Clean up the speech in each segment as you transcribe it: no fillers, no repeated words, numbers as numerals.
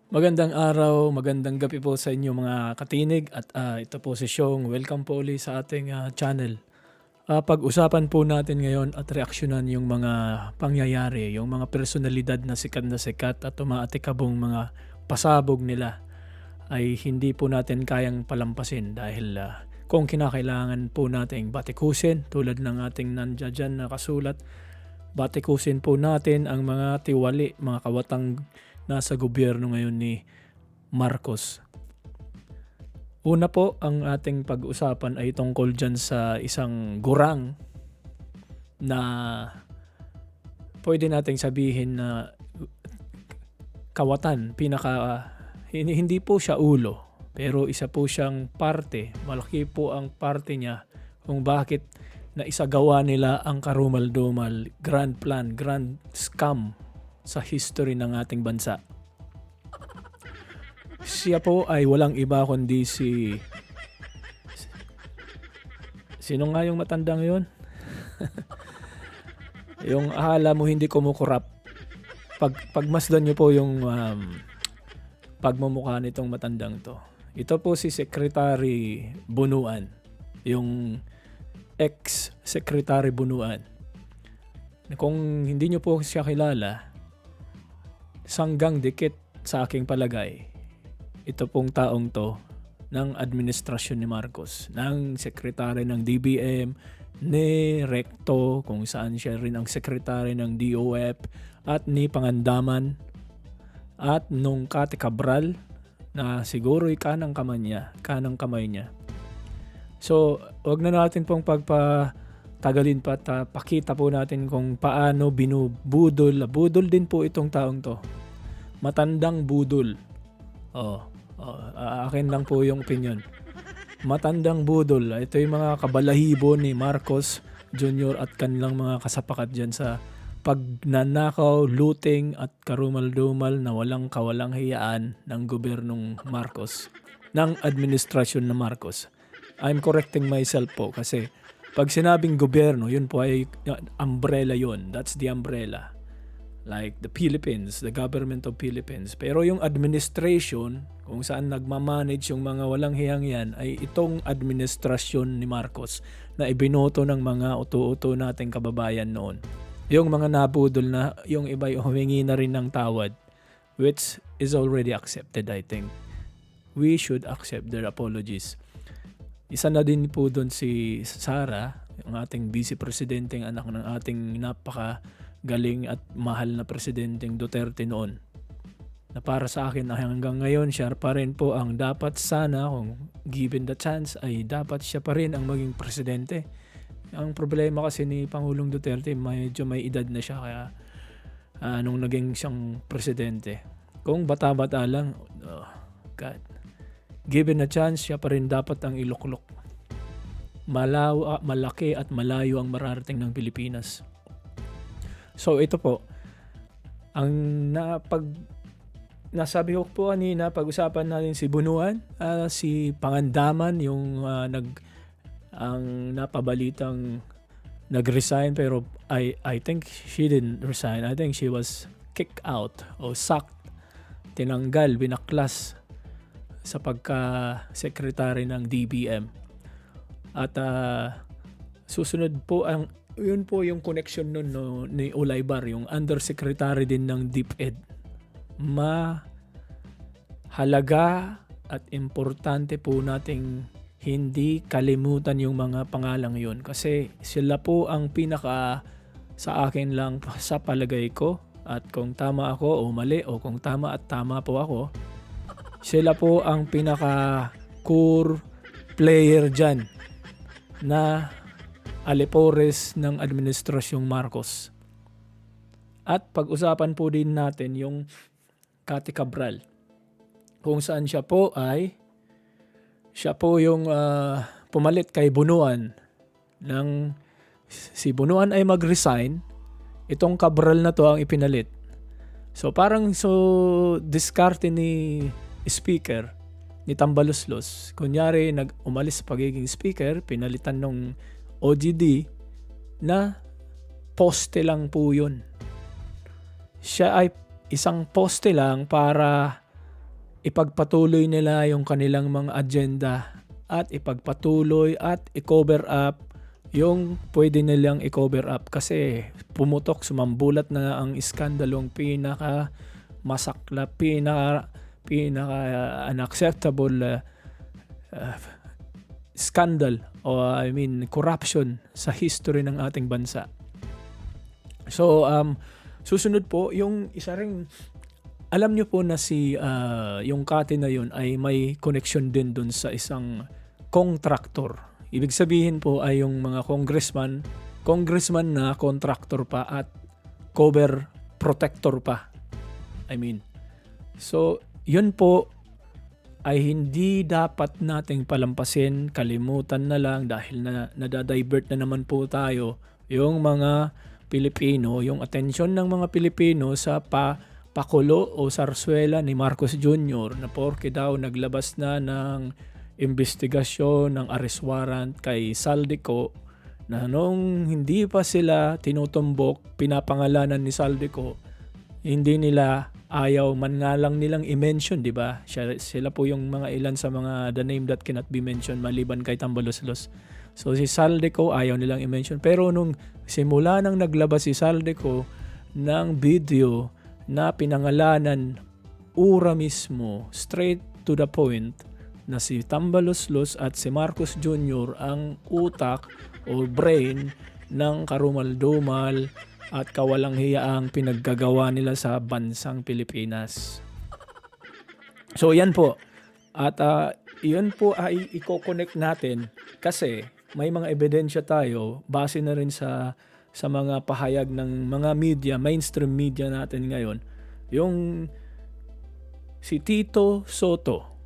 Magandang araw, magandang gabi po sa inyo mga katinig at ito po si Shong. Welcome po uli sa ating channel. Pag-usapan po natin ngayon at reaksyonan yung mga pangyayari, yung mga personalidad na sikat at umaatikabong mga pasabog nila ay hindi po natin kayang palampasin dahil kung kinakailangan po nating batikusin tulad ng ating nandiyan na kasulat, batikusin po natin ang mga tiwali, mga kawatang nasa gobyerno ngayon ni Marcos. Una po, ang ating pag-usapan ay tungkol dyan sa isang gurang na pwede nating sabihin na kawatan, hindi po siya ulo, pero isa po siyang parte, malaki po ang parte niya kung bakit na isagawa nila ang karumal-dumal, grand plan, grand scam sa history ng ating bansa. Siya po ay walang iba kundi sino nga yung matandang yun? Yung akala mo hindi kumukurap. Pagmasdan nyo po yung pagmumukha nitong matandang to. Ito po si Secretary Bunuan. Yung ex-Secretary Bunuan. Kung hindi nyo po siya kilala, sanggang dikit sa aking palagay, ito pong taong to ng administrasyon ni Marcos, ng sekretary ng DBM, ni Recto, kung saan siya rin ang sekretary ng DOF, at ni Pangandaman, at nung Kati Cabral, na siguro'y kanang kamay niya. So, wag na natin pong pagpatagalin pa at pakita po natin kung paano binubudol. Budol din po itong taong to. Matandang budol. Akin lang po yung opinion. Matandang budol. Ito yung mga kabalahibo ni Marcos Jr. at kanilang mga kasapakat dyan sa pagnanakaw, looting at karumal-dumal na walang kawalang hiyaan ng gobyernong Marcos, ng administrasyon na Marcos. I'm correcting myself po kasi pag sinabing gobyerno, yun po ay umbrella yun. That's the umbrella. Like the Philippines, the government of Philippines. Pero yung administration, kung saan nagmamanage yung mga walang hiyang yan, ay itong administrasyon ni Marcos na ibinoto ng mga uto-uto nating kababayan noon. Yung mga nabudol na, yung iba yung humingi na rin ng tawad, which is already accepted, I think. We should accept their apologies. Isa na din po doon si Sara, yung ating vice-presidenteng anak ng ating napaka-galing at mahal na presidenteng Duterte noon. Na para sa akin hanggang ngayon siya pa rin po ang dapat sana, kung given the chance, ay dapat siya pa rin ang maging presidente. Ang problema kasi ni Pangulong Duterte, medyo may edad na siya kaya nung naging siyang presidente. Kung bata-bata lang, God, given a chance, siya pa rin dapat ang iluklok. Malaki at malayo ang mararating ng Pilipinas. So ito po, ang nasabi ko po kanina, pag-usapan natin si Bunuan, si Pangandaman, yung ang napabalitang nag-resign, pero I think she didn't resign. I think she was kicked out o sacked, tinanggal, binaklas sa pagka-secretary ng DBM. At susunod po yun po yung connection nun ni Olaybar, yung undersecretary din ng DepEd. Mahalaga at importante po nating hindi kalimutan yung mga pangalang yun kasi sila po ang pinaka, sa akin lang sa palagay ko, at kung tama ako o mali o kung tama at tama po ako, sila po ang pinaka core player dyan na alipores ng administrasyong Marcos. At pag-usapan po din natin yung Kati Cabral, kung saan siya po yung pumalit kay Bunuan. Si Bunuan ay mag-resign, itong Cabral na to ang ipinalit. So parang diskarte ni speaker, ni Tambaluslos. Kunyari, umalis sa pagiging speaker, pinalitan ng OGD na poste lang po yun. Siya ay isang poste lang para ipagpatuloy nila yung kanilang mga agenda at ipagpatuloy at i-cover up yung pwede nilang i-cover up kasi pumutok, sumambulat na ang iskandalong pinaka masaklap, pinaka unacceptable scandal o corruption sa history ng ating bansa. So susunod po yung isa ring, alam nyo po na yung Kati na yun ay may connection din dun sa isang contractor. Ibig sabihin po ay yung mga congressman na contractor pa at cover protector pa. So yun po ay hindi dapat nating palampasin, kalimutan na lang dahil nadadivert na naman po tayo yung mga Pilipino, yung atensyon ng mga Pilipino sa pakulo o sarsuela ni Marcos Jr. na porke daw naglabas na ng investigasyon ng arrest warrant kay Saldico na nung hindi pa sila tinutumbok, pinapangalanan ni Saldico, hindi nila ayaw man nga lang nilang i-mention, di ba? Sila po yung mga ilan sa mga the name that cannot be mentioned maliban kay Tambaloslos. So si Saldico ayaw nilang i-mention. Pero nung simula nang naglabas si Saldico ng video na pinangalanan ura mismo, straight to the point, na si Tambaloslos at si Marcos Jr. ang utak o brain ng karumal-dumal at kawalang hiyaang pinaggagawa nila sa bansang Pilipinas. So yan po. At yun po ay i-connect natin kasi may mga ebidensya tayo base na rin sa mga pahayag ng mga media, mainstream media natin ngayon. Yung si Tito Soto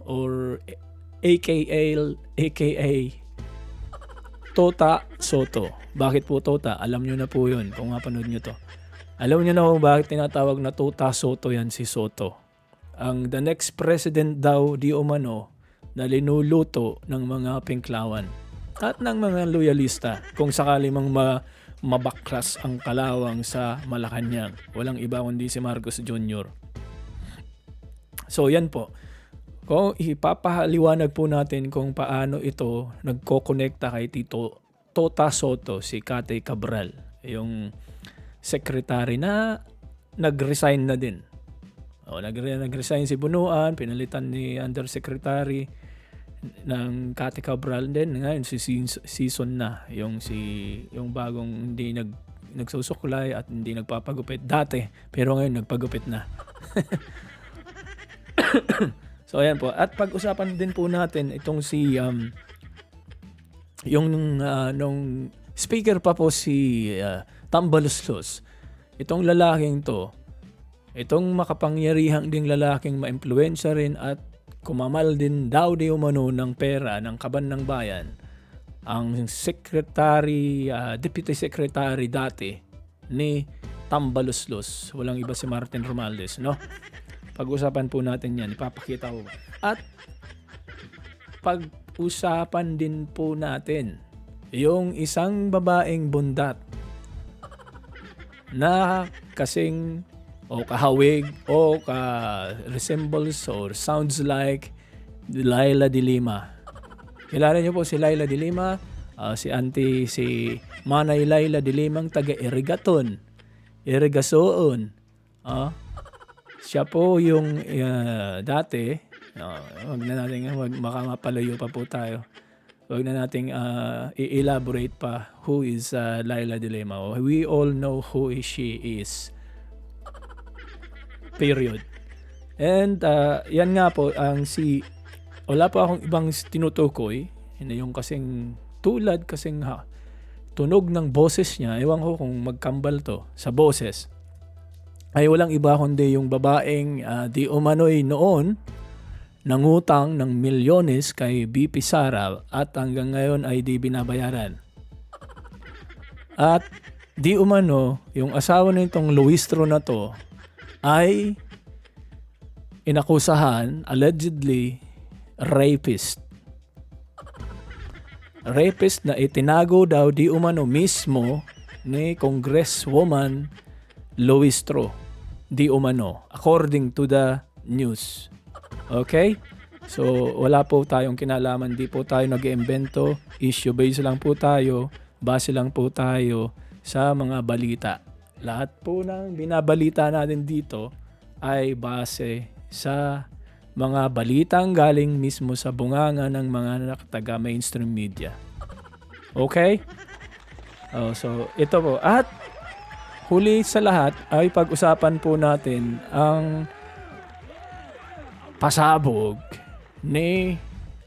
or aka Tota Soto. Bakit po Tota? Alam nyo na po yun kung mapanood nyo to. Alam nyo na kung bakit tinatawag na Tota Soto yan si Soto. Ang the next president daw di umano na linuluto ng mga pinklawan at ng mga loyalista kung sakali mang mabaklas ang kalawang sa Malacanang. Walang iba kundi si Marcos Jr. So yan po. Kung ipapahaliwanag po natin kung paano ito nagkokonekta kay Tito Tota Soto, si Kati Cabral, yung secretary na nag-resign na din. Nag-resign si Bunuan, pinalitan ni Undersecretary ng Kati Cabral din. Ngayon si season na yung bagong hindi nagsusuklay at hindi nagpapagupit dati, pero ngayon nagpagupit na. So ayan po. At pag-usapan din po natin itong nung speaker pa po si Tambaloslos. Itong lalaking to, itong makapangyarihang ding lalaking maimpluwensya rin at kumamal din daw di umano ng pera ng kaban ng bayan, ang deputy secretary dati ni Tambaloslos. Walang iba si Martin Romualdez, no? Pag-usapan po natin yan. Ipapakita ko. At pag-usapan din po natin yung isang babaeng bundat na kasing o kahawig o resembles or sounds like Laila de Lima. Kilala niyo po si Laila de Lima? Si Manay Laila de Limang taga Irigasoon. Siya po yung dati, wag baka mapalayo pa po tayo. Wag na nating i-elaborate pa who is Laila de Lima. We all know who she is. Period. And yan nga po, wala pa akong ibang tinutukoy. Hindi yung kasing tulad, kasing tunog ng boses niya. Ewan ko kung magkambal to sa boses. Ay walang iba kundi yung babaeng di umano'y noon nangutang ng milyones kay BP Sara at hanggang ngayon ay di binabayaran. At di umano yung asawa nitong Luistro na to ay inakusahan, allegedly rapist. Rapist na itinago daw di umano mismo ni Congresswoman Luistro di umano, according to the news. Okay? So, wala po tayong kinalaman. Di po tayo nag-iimbento. Issue-based lang po tayo. Base lang po tayo sa mga balita. Lahat po ng binabalita natin dito ay base sa mga balitang galing mismo sa bunganga ng mga taga mainstream media. Okay? So, ito po. At huli sa lahat ay pag-usapan po natin ang pasabog ni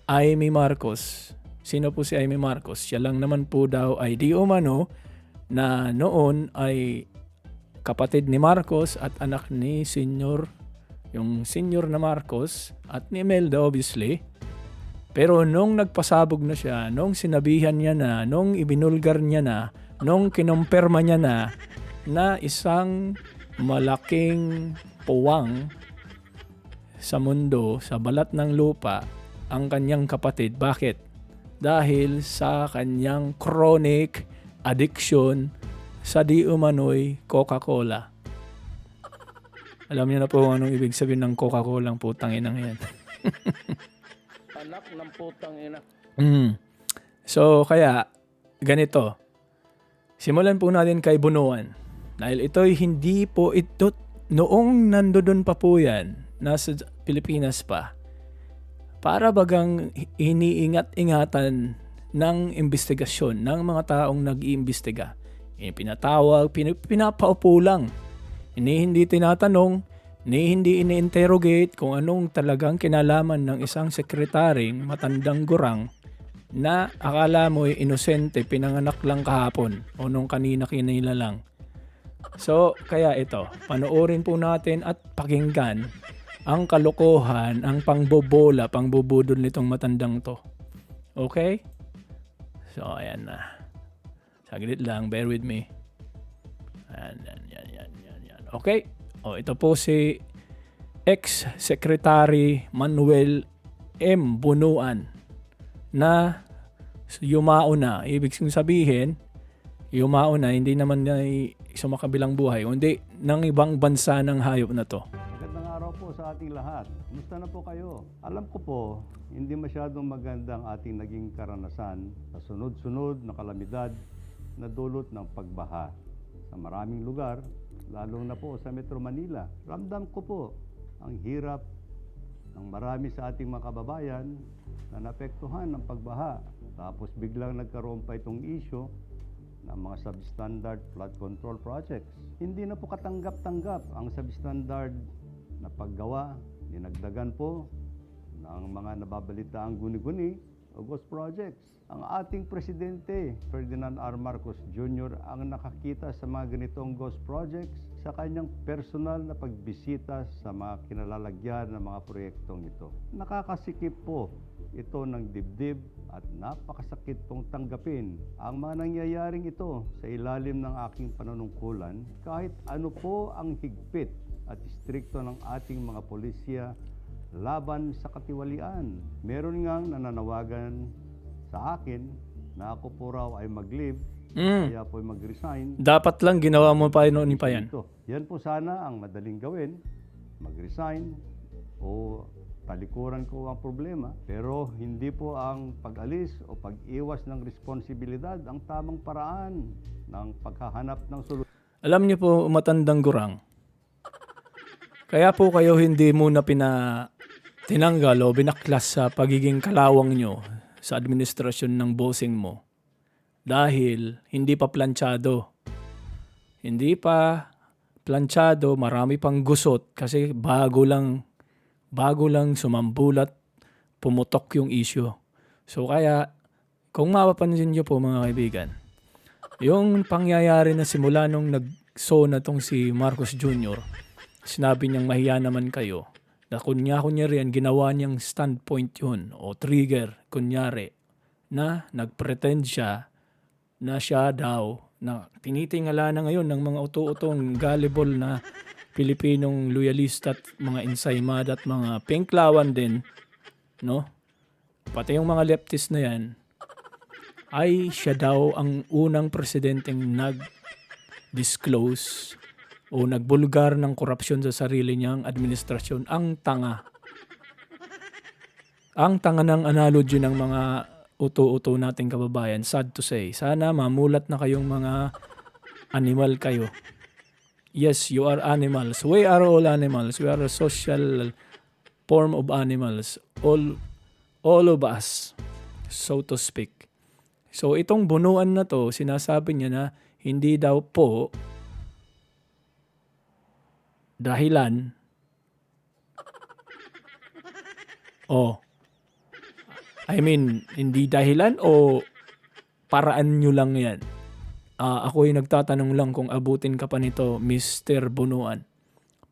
Amy Marcos. Sino po si Amy Marcos? Siya lang naman po daw ay di umano na noon ay kapatid ni Marcos at anak ni yung senior na Marcos at ni Imelda obviously. Pero nung nagpasabog na siya, nung sinabihan niya na, nung ibinulgar niya na, nung kinumpirma niya na isang malaking puwang sa mundo, sa balat ng lupa, ang kanyang kapatid. Bakit? Dahil sa kanyang chronic addiction sa di umano'y Coca-Cola. Alam niyo na po anong ibig sabihin ng Coca-Cola ang putang inang yan. Anak ng putang ina. So, kaya, ganito. Simulan po natin kay Bunuan. Dahil ito'y hindi po ito, noong nandoon pa po yan, nasa Pilipinas pa, para bagang iniingat-ingatan ng investigasyon ng mga taong nag-iimbestiga. Pinatawag, pinapaupo lang. Hindi tinatanong, hindi ini-interrogate kung anong talagang kinalaman ng isang sekretaring matandang gurang na akala mo inosente, pinanganak lang kahapon o nung kanina-kinila lang. So, kaya ito, panoorin po natin at pakinggan ang kalokohan, ang pangbobola, pangbubudol nitong matandang to. Okay? So, ayan na. Saglit lang, bear with me. Yan. Okay? Ito po si ex-secretary Manuel M. Bunuan na yumao na. Ibig sabihin, yumao na, hindi naman na sumakabilang buhay, kundi ng ibang bansa ng hayop na to. Magandang araw po sa ating lahat. Kumusta na po kayo? Alam ko po, hindi masyadong magandang ating naging karanasan sa sunod-sunod na kalamidad na dulot ng pagbaha sa maraming lugar, lalo na po sa Metro Manila. Ramdam ko po ang hirap ng marami sa ating mga kababayan na naapektuhan ng pagbaha. Tapos biglang nagkaroon pa itong issue ng mga substandard flood control projects. Hindi na po katanggap-tanggap ang substandard na paggawa, dinagdagan po ng mga nababalitaang guni-guni o ghost projects. Ang ating presidente, Ferdinand R. Marcos Jr., ang nakakita sa mga ganitong ghost projects sa kanyang personal na pagbisita sa mga kinalalagyan ng mga proyektong ito. Nakakasikip po ito ng dibdib at napakasakit pong tanggapin ang mga nangyayaring ito sa ilalim ng aking panunungkulan kahit ano po ang higpit at istrikto ng ating mga pulisya laban sa katiwalian. Meron ngang nananawagan sa akin na ako po raw ay mag-leave, kaya po ay mag-resign. Dapat lang ginawa mo pa noon pa yan. Yan po sana ang madaling gawin, mag-resign o talikuran ko ang problema. Pero hindi po ang pag-alis o pag-iwas ng responsibilidad ang tamang paraan ng paghahanap ng solusyon. Alam niyo po, matandang gurang, kaya po kayo hindi muna tinanggal o binaklas sa pagiging kalawang nyo sa administrasyon ng bossing mo. Dahil hindi pa planchado. Hindi pa planchado, marami pang gusot kasi bago lang sumambulat, pumutok yung issue. So kaya, kung mapapansin nyo po mga kaibigan, yung pangyayari na simula nung nag-so na tong si Marcos Jr., sinabi niyang mahiya naman kayo, na kunyari yan, ginawa niyang standpoint yun o trigger, kunyari, na nagpretend siya na siya daw, na tinitingala na ngayon ng mga uto-utong gullible na Pilipinong loyalista at mga ensaymada at mga pinklawan din, no? Pati yung mga leftist na yan, ay siya daw ang unang presidenteng nag-disclose o nagbulgar ng korupsyon sa sarili niyang administrasyon. Ang tanga. Ang tanga ng analogy ng mga uto-uto nating kababayan. Sad to say. Sana mamulat na kayong mga animal kayo. Yes, you are animals. We are all animals. We are a social form of animals. All of us, so to speak. So itong bunuan na to, sinasabi niya na hindi daw po dahilan hindi dahilan o paraan nyo lang yan. Ako yung nagtatanong lang kung abutin ka pa nito, Mr. Bunuan.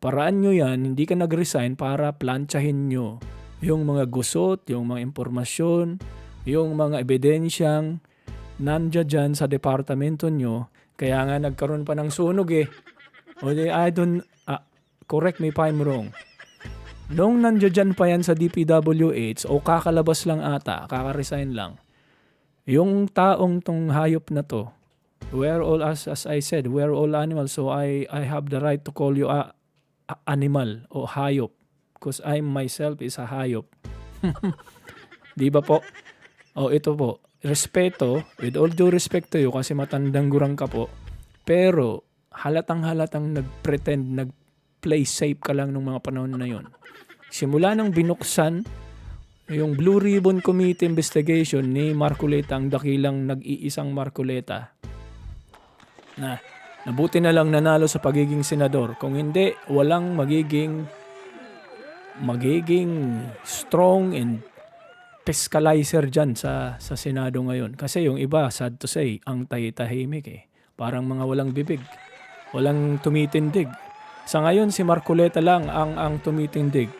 Paraan nyo yan, hindi ka nag-resign para plantsahin nyo yung mga gusot, yung mga impormasyon, yung mga ebidensyang nandiyan dyan sa departamento nyo. Kaya nga nagkaroon pa ng sunog eh. Correct me if I'm wrong. Nung nandiyan pa yan sa DPWH o kakalabas lang ata, kaka-resign lang, yung taong tong hayop na to, we're all, as I said, we're all animals, so I have the right to call you a animal o hayop because I myself is a hayop. Di ba po? Ito po, respeto, with all due respect to you kasi matandang gurang ka po, pero halatang nag-pretend, nag-play safe ka lang nung mga panahon na yon. Simula nang binuksan yung Blue Ribbon Committee investigation ni Marcoleta, ang dakilang nag-iisang Marcoleta, na nabuti na lang nanalo sa pagiging senador. Kung hindi, walang magiging strong and fiscalizer dyan sa Senado ngayon. Kasi yung iba, sad to say, ang tahimik eh. Parang mga walang bibig. Walang tumitindig. Sa ngayon, si Marcoleta lang ang tumitindig.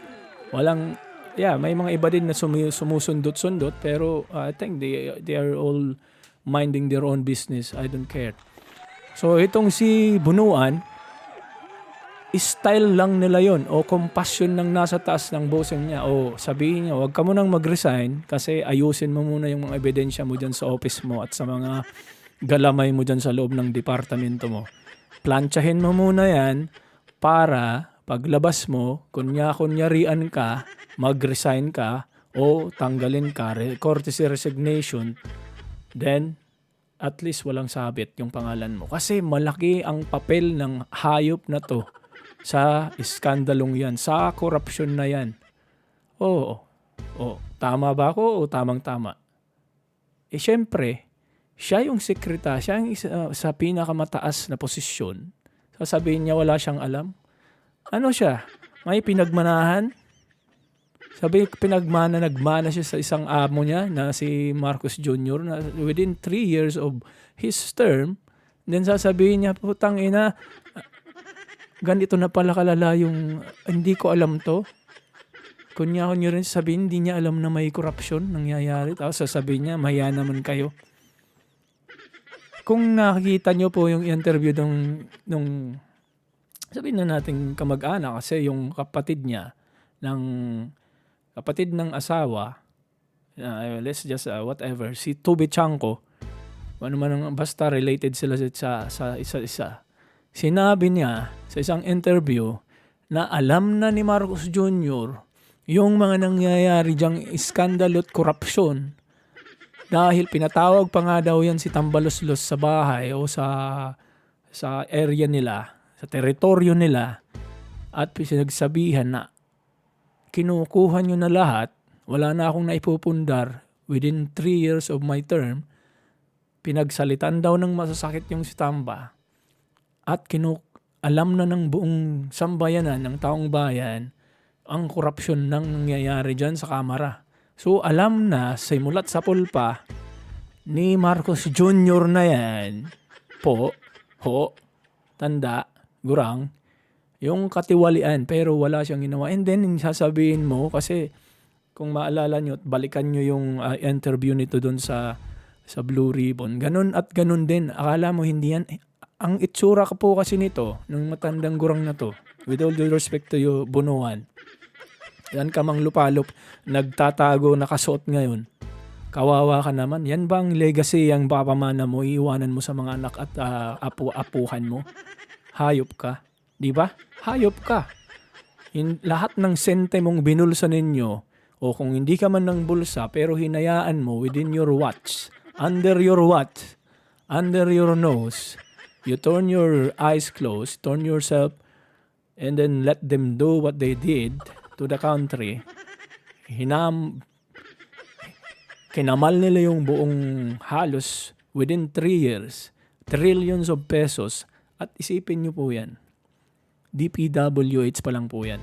May mga iba din na sumusundot-sundot, pero I think they are all minding their own business. I don't care. So itong si Bunuan, style lang nila yon o compassion ng nasa taas ng boseng niya o sabihin niya, huwag ka munang mag-resign kasi ayusin mo muna yung mga ebidensya mo dyan sa office mo at sa mga galamay mo dyan sa loob ng departamento mo. Plantsahin mo muna yan para paglabas mo, kunyarian ka, mag-resign ka o tanggalin ka, courtesy resignation, then at least walang sabit yung pangalan mo. Kasi malaki ang papel ng hayop na to sa iskandalong yan, sa korupsyon na yan. Tama ba ako o tamang-tama? Syempre, siya yung sekretary, siya yung sa pinakamataas na posisyon. Sasabihin niya wala siyang alam. Ano siya? May pinagmanahan? Nagmana siya sa isang amo niya na si Marcos Jr. na within 3 years of his term, then sasabihin niya, putang ina, ganito na pala kalala yung, hindi ko alam to. Kunya rin sabihin, hindi niya alam na may korupsyon nangyayari. Tapos sasabihin niya, mahiya naman kayo. Kung nakikita niyo po yung interview nung sabihin na natin kamag-anak kasi yung kapatid ng asawa, let's just whatever, si Toby Chanko, basta related sila sa isa-isa. Sinabi niya sa isang interview na alam na ni Marcos Jr. yung mga nangyayari diyang iskandalo at korupsyon dahil pinatawag pa nga daw yan si Tambaloslos sa bahay o sa area nila, sa teritoryo nila, at pinagsabihan na kinukuha nyo na lahat, wala na akong naipupundar within 3 years of my term. Pinagsalitan daw ng masasakit yung si Tamba at alam na ng buong sambayanan, ng taong bayan, ang korupsyon nang nangyayari dyan sa Kamara. So alam na, simulat sa pulpa ni Marcos Jr. na yan, tanda, gurang, yung katiwalian, pero wala siyang ginawa. And then, sasabihin mo, kasi kung maalala nyo, balikan nyo yung interview nito doon sa Blue Ribbon. Ganun at ganun din. Akala mo hindi yan. Ang itsura ka po kasi nito, ng matandang gurang na to, with all due respect to you, Bunuan, yan ka mang lupalop, nagtatago, nakasuot ngayon. Kawawa ka naman. Yan bang legacy ang papamana mo, iiwanan mo sa mga anak at apuhan mo? Hayop ka. Di ba? Hayop ka. Lahat ng sente mong binulsa ninyo, o kung hindi ka man ng bulsa, pero hinayaan mo within your watch, under your watch, under your nose, you turn your eyes closed, turn yourself, and then let them do what they did to the country. Kinamal nila yung buong halos within 3 years, trillions of pesos, at isipin nyo po yan. DPWH pa lang po yan.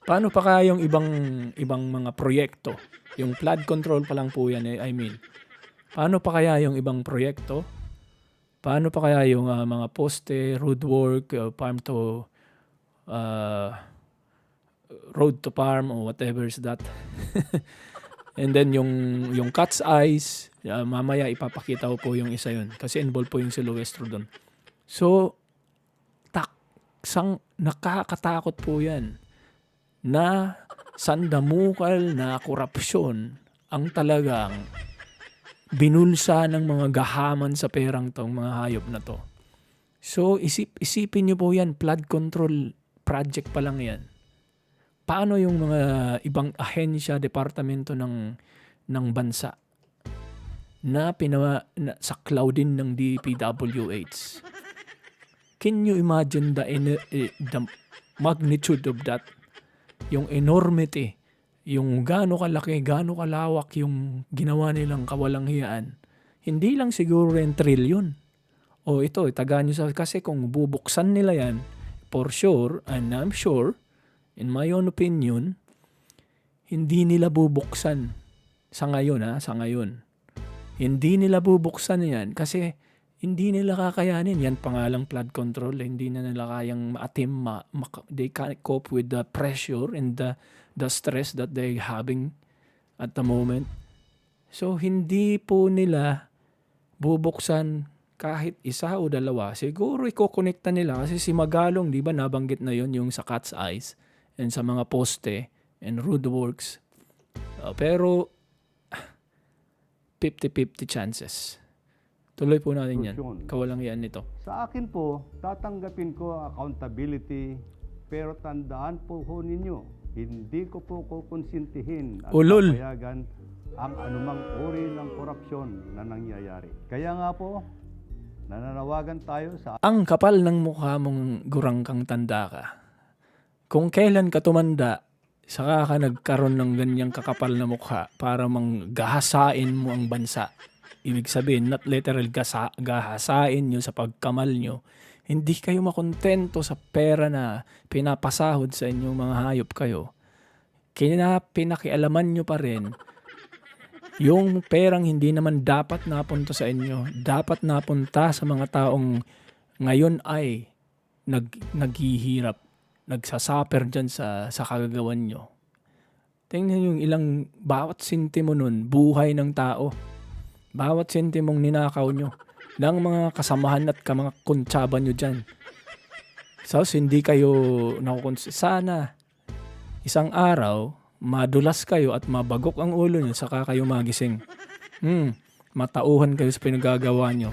Paano pa kaya yung ibang mga proyekto? Yung flood control pa lang po yan, I mean. Paano pa kaya yung ibang proyekto? Paano pa kaya yung mga poste, roadwork, farm to road to farm or whatever is that? And then yung cat's eyes, mamaya ipapakita ko po yung isa yun kasi involved po yung Silvestro doon. So, nakakatakot po yan na sandamukal na korupsyon ang talagang binulsa ng mga gahaman sa perang tong mga hayop na to. So, isipin nyo po yan, flood control project pa lang yan. Paano yung mga ibang ahensya, departamento ng bansa na saklaw din ng DPWH? Can you imagine the magnitude of that? Yung enormity, yung gaano kalaki, gaano kalawak yung ginawa nilang kawalanghiyaan. Hindi lang siguro rin trilyon. O ito, tagaan nyo kasi kung bubuksan nila yan, for sure, and I'm sure, in my own opinion, hindi nila bubuksan sa ngayon. Hindi nila bubuksan yan kasi hindi nila kakayanin. Yan pangalang flood control. Hindi na nila kayang maatim. They can't cope with the pressure and the stress that they're having at the moment. So, hindi po nila bubuksan kahit isa o dalawa. Siguro ikokonekta nila kasi si Magalong, di ba nabanggit na yon yung sa cat's eyes and sa mga poste and roadworks. Pero 50-50 chances. Tuloy po natin yan. Kawalanghiyaan nito. Sa akin po, tatanggapin ko accountability, pero tandaan po ninyo, hindi ko po kukonsintihin at papayagan ang anumang uri ng korupsyon na nangyayari. Kaya nga po, nananawagan tayo sa... Ang kapal ng mukha mong gurang kang tanda ka. Kung kailan ka tumanda, saka ka nagkaroon ng ganyang kakapal na mukha para manggahasain mo ang bansa. Ibig sabihin, not literal gahasain nyo sa pagkamal nyo. Hindi kayo makontento sa pera na pinapasahod sa inyong mga hayop kayo. Pinakialaman nyo pa rin yung perang hindi naman dapat napunta sa inyo. Dapat napunta sa mga taong ngayon ay naghihirap, nagsasuffer dyan sa kagagawan nyo. Tingnan yung bawat sintimo nun, buhay ng tao. Bawat sentimong ninakaw nyo ng mga kasamahan at mga kuntsaba nyo dyan. So, hindi kayo sana isang araw, madulas kayo at mabagok ang ulo nyo saka kayo magising. Matauhan kayo sa pinagagawa nyo.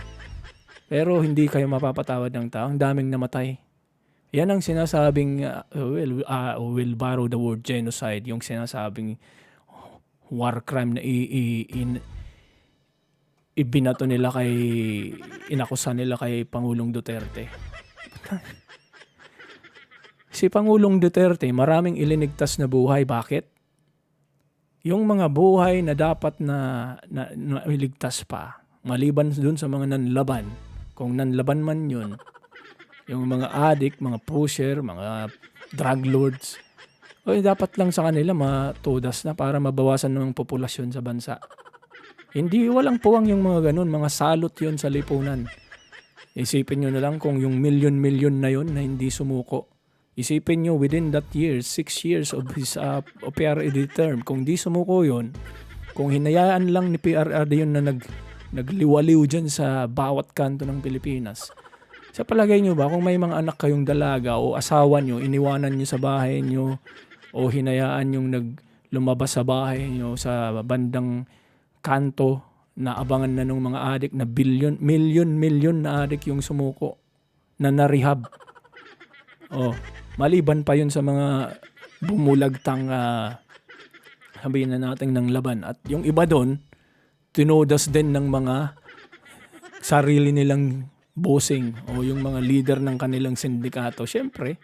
Pero hindi kayo mapapatawad ng tao. Ang daming namatay. Yan ang sinasabing, we'll borrow the word genocide, yung sinasabing war crime na ibinato nila inakusan nila kay Pangulong Duterte. Si Pangulong Duterte, maraming ilinigtas na buhay. Bakit? Yung mga buhay na dapat na iligtas pa, maliban dun sa mga nanlaban, kung nanlaban man yun, yung mga addict, mga pusher, mga drug lords, dapat lang sa kanila matudas na para mabawasan ng populasyon sa bansa. Hindi, walang puwang yung mga ganun, mga salot yun sa lipunan. Isipin nyo na lang kung yung milyon-milyon na yun na hindi sumuko. Isipin nyo within that year, 6 years of his PRRD term, kung di sumuko yun, kung hinayaan lang ni PRRD yun na nagliwaliw dyan sa bawat kanto ng Pilipinas. Sa palagay nyo ba, kung may mga anak kayong dalaga o asawa nyo, iniwanan nyo sa bahay nyo o hinayaan yung lumabas sa bahay nyo sa bandang kanto na abangan na ng mga adik na milyon na adik yung sumuko na narehab. Oh, maliban pa yun sa mga bumulagtang sabihin na natin ng laban. At yung iba doon, tinodas din ng mga sarili nilang bossing o yung mga leader ng kanilang sindikato. Siyempre,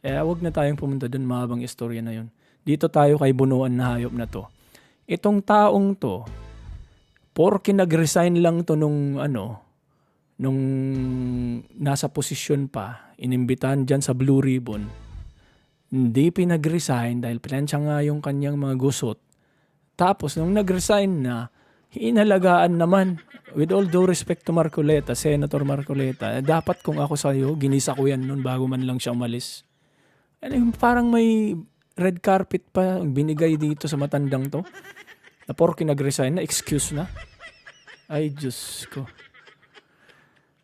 wag na tayong pumunta doon, mahabang istorya na yun. Dito tayo kay bunuan na hayop na to. Itong taong to, porke nag-resign lang to nung nasa posisyon pa, inimbitahan dyan sa Blue Ribbon, hindi pinag-resign dahil pinansya nga yung kanyang mga gusot. Tapos nung nag-resign na, inalagaan naman. With all due respect to Marcoleta, Senator Marcoleta, dapat kung ako sa'yo, ginisa ko yan nun bago man lang siya umalis. Parang may red carpet pa binigay dito sa matandang to. Na porke nag-resign na, excuse na. Ay, Diyos ko.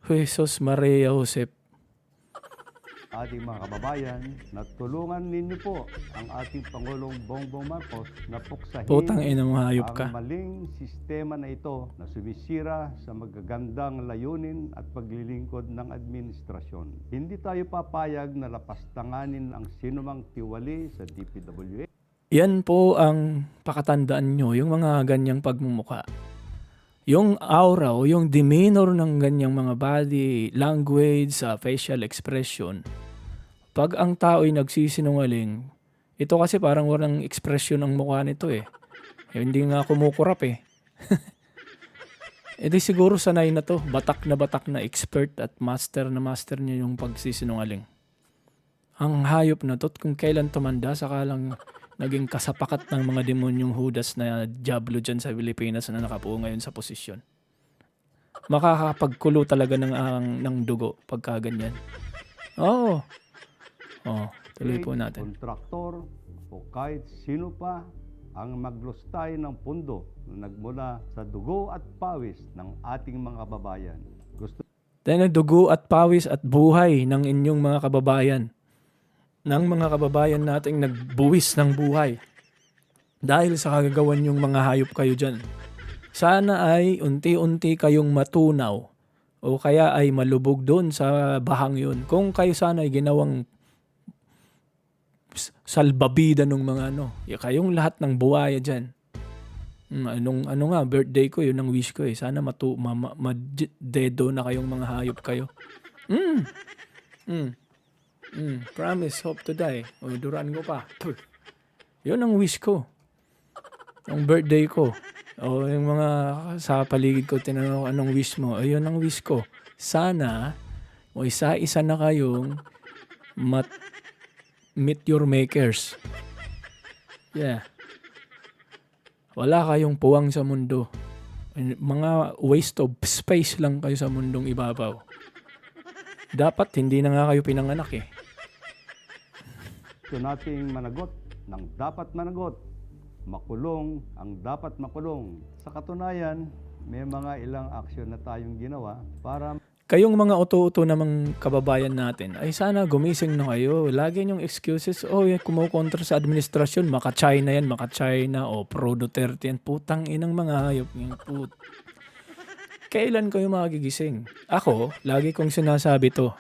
Jesus Maria Josep. Ating mga kababayan, natulungan ninyo po ang ating Pangulong Bongbong Marcos na puksahin Putang ina mo, hayop ka. ang maling sistema na ito na sumisira sa magagandang layunin at paglilingkod ng administrasyon. Hindi tayo papayag na lapastanganin ang sinumang tiwali sa DPWH. Yan po ang pakatandaan nyo, yung mga ganyang pagmumuka. Yung aura o yung demeanor ng ganyang mga body language sa facial expression, pag ang tao'y nagsisinungaling, ito kasi parang walang expression ang mukha nito eh. Hindi nga kumukurap eh. Di siguro sanay na to, batak na expert at master niya yung pagsisinungaling. Ang hayop na to, kung kailan tumanda, saka lang naging kasapakat ng mga demonyong Judas na diablo dyan sa Pilipinas na nakapuo ngayon sa posisyon. Makakapagkulo talaga ng dugo pagka ganyan. Oo. Tuloy po natin. Kontraktor o kahit sino pa ang maglustay ng pundo na nagmula sa dugo at pawis ng ating mga kababayan. Dahil dugo at pawis at buhay ng inyong mga kababayan. Ng mga kababayan nating nagbuwis ng buhay. Dahil sa kagagawan yung mga hayop kayo dyan. Sana ay unti-unti kayong matunaw o kaya ay malubog doon sa bahang yun. Kung kayo sana ay ginawang salbabida ng mga kayong lahat ng buwaya dyan. Birthday ko, yun ang wish ko eh. Sana madedo na kayong mga hayop kayo. Promise, hope to die. O, duran ko pa. Yun ang wish ko. Ang birthday ko. O, yung mga sa paligid ko, tinanong ko, anong wish mo? Yun ang wish ko. Sana, o isa-isa na kayong meet your makers. Yeah. Wala kayong puwang sa mundo. Mga waste of space lang kayo sa mundong ibabaw. Dapat hindi na nga kayo pinanganak eh. Ito nating managot ng dapat managot. Makulong ang dapat makulong. Sa katunayan, may mga ilang aksyon na tayong ginawa para Kayong mga uto-uto namang kababayan natin, ay sana gumising na kayo. Lagi niyong excuses, kumukontra sa administrasyon, maka-China yan, maka-China, o pro-Duterte yan. Putang inang mga hayop yung Kailan kayo magigising? Ako, lagi kong sinasabi to.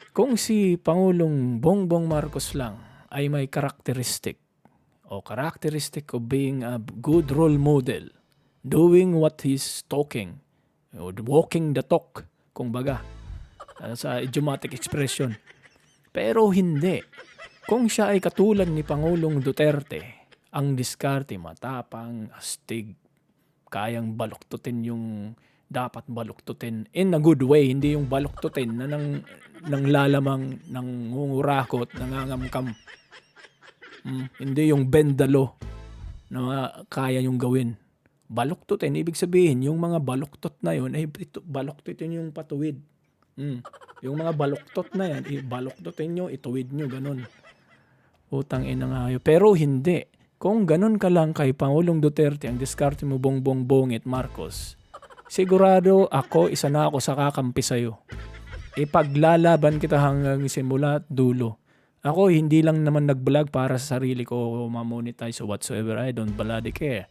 Kung si Pangulong Bongbong Marcos lang ay may characteristic of being a good role model, doing what he's talking, or walking the talk, kung baga, sa idiomatic expression. Pero hindi. Kung siya ay katulad ni Pangulong Duterte, ang diskarte, matapang, astig, kayang baluktutin yung dapat baluktutin in a good way, hindi yung baluktutin na nang lalamang, nang ngungurakot, nangangamkam. Hindi yung bendalo na kaya yung gawin. Baluktutin, ibig sabihin, yung mga baluktot na yun, baluktutin yung patuwid. Yung mga baluktot na yan, baluktutin nyo, ituwid nyo, ganun. Utang ina nga yun. Pero hindi. Kung ganun ka lang kay Pangulong Duterte, ang diskarte mo Bongbong Bongit Marcos, sigurado ako, isa na ako sa kakampi sa'yo. Ipaglalaban kita hanggang simula at dulo. Ako, hindi lang naman nag-vlog para sa sarili ko ma-monetize or whatsoever. I don't bloody care.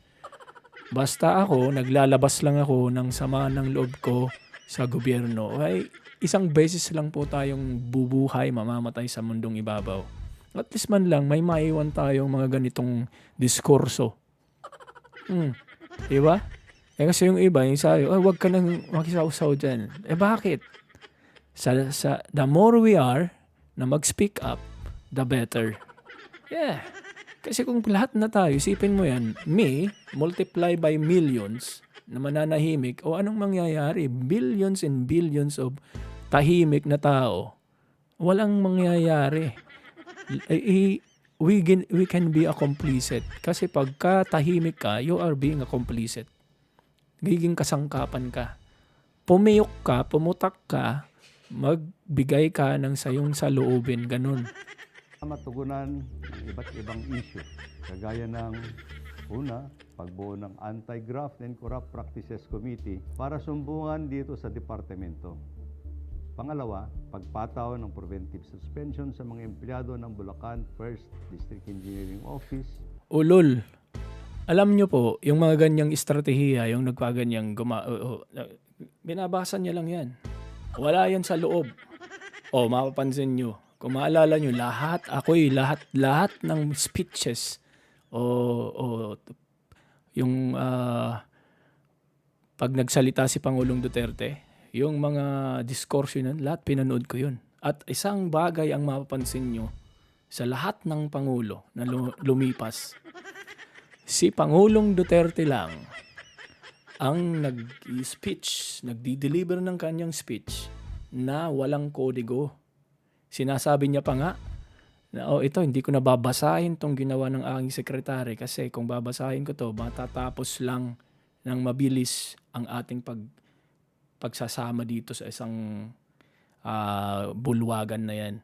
Basta ako, naglalabas lang ako ng sama ng loob ko sa gobyerno. Ay, isang beses lang po tayong bubuhay, mamamatay sa mundong ibabaw. At least man lang, may maiwan tayong mga ganitong diskurso. Diba? Kasi yung iba, yung sabi, wag ka nang makisawsaw dyan. Bakit? The more we are na mag-speak up, the better. Yeah. Kasi kung lahat na tayo, isipin mo yan, me, multiply by millions na mananahimik, o anong mangyayari? Billions and billions of tahimik na tao. Walang mangyayari. We can be a complicit. Kasi pagka tahimik ka, you are being a complicit. Giging kasangkapan ka. Pumiyok ka, pumutak ka, magbigay ka ng sayong saloobin, ganun. Matugunan ng iba't ibang issue, kagaya ng una, pagbuo ng Anti-Graft and Corrupt Practices Committee para sumbungan dito sa departamento. Pangalawa, pagpataw ng preventive suspension sa mga empleyado ng Bulacan 1st District Engineering Office. Ulol. Alam nyo po, yung mga ganyang estratehiya, yung nagpaganyang binabasa niya lang yan. Wala yan sa loob. Mapapansin nyo. Kung maalala nyo, lahat ng speeches yung pag nagsalita si Pangulong Duterte, yung mga discourse yun, lahat pinanood ko yun. At isang bagay ang mapapansin nyo sa lahat ng Pangulo na lumipas, si Pangulong Duterte lang ang nag-speech, nagdi-deliver ng kanyang speech na walang kodigo. Sinasabi niya pa nga na ito hindi ko nababasahin tong ginawa ng aking sekretary kasi kung babasahin ko to matatapos lang ng mabilis ang ating pagsasama dito sa isang bulwagan na yan.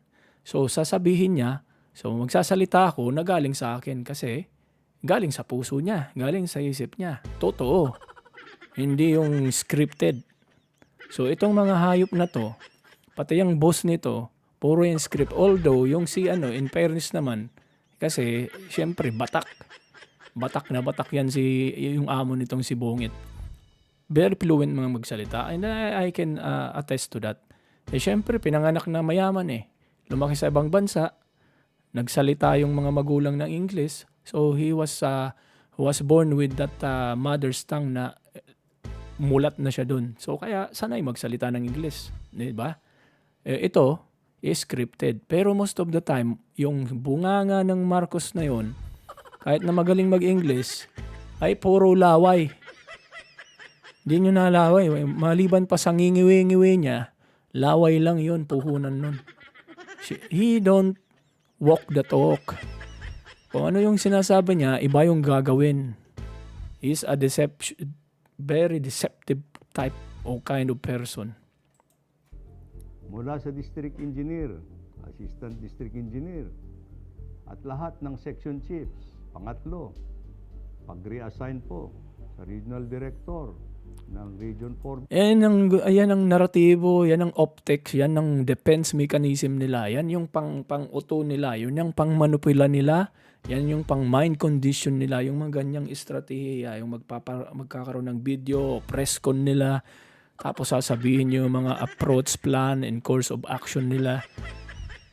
So sasabihin niya, so magsasalita ako na galing sa akin kasi galing sa puso niya, galing sa isip niya. Totoo. Hindi yung scripted. So itong mga hayop na to, pati yung boss nito, puro yung script. Although, yung in fairness naman, kasi, syempre, batak. Batak na batak yan yung amo nitong si Bongit. Very fluent mga magsalita. And I can attest to that. Syempre, pinanganak na mayaman Lumaki sa ibang bansa. Nagsalita yung mga magulang ng English. So, he was born with that mother's tongue na mulat na siya dun. So, kaya sanay magsalita ng English. Diba? Ito, is scripted. Pero most of the time, yung bunganga ng Marcos na yon, kahit na magaling mag-English, ay puro laway. Hindi nyo nalaway. Maliban pa sa ngingiwi-ngiwi niya, laway lang yon, puhunan nun. He don't walk the talk. Kung ano yung sinasabi niya, iba yung gagawin. He's a very deceptive type or kind of person. Mula sa District Engineer, Assistant District Engineer, at lahat ng Section Chiefs. Pangatlo, pag-reassign po sa Regional Director ng Region 4. Yan ang naratibo, yan ang optics, yan ang defense mechanism nila. Yan yung pang-uto nila, yun yung pang-manipula nila, yan yung pang-mind condition nila, yung mga ganyang estratehiya, yung magkakaroon ng video, press con nila, tapos sasabihin yung mga approach plan and course of action nila.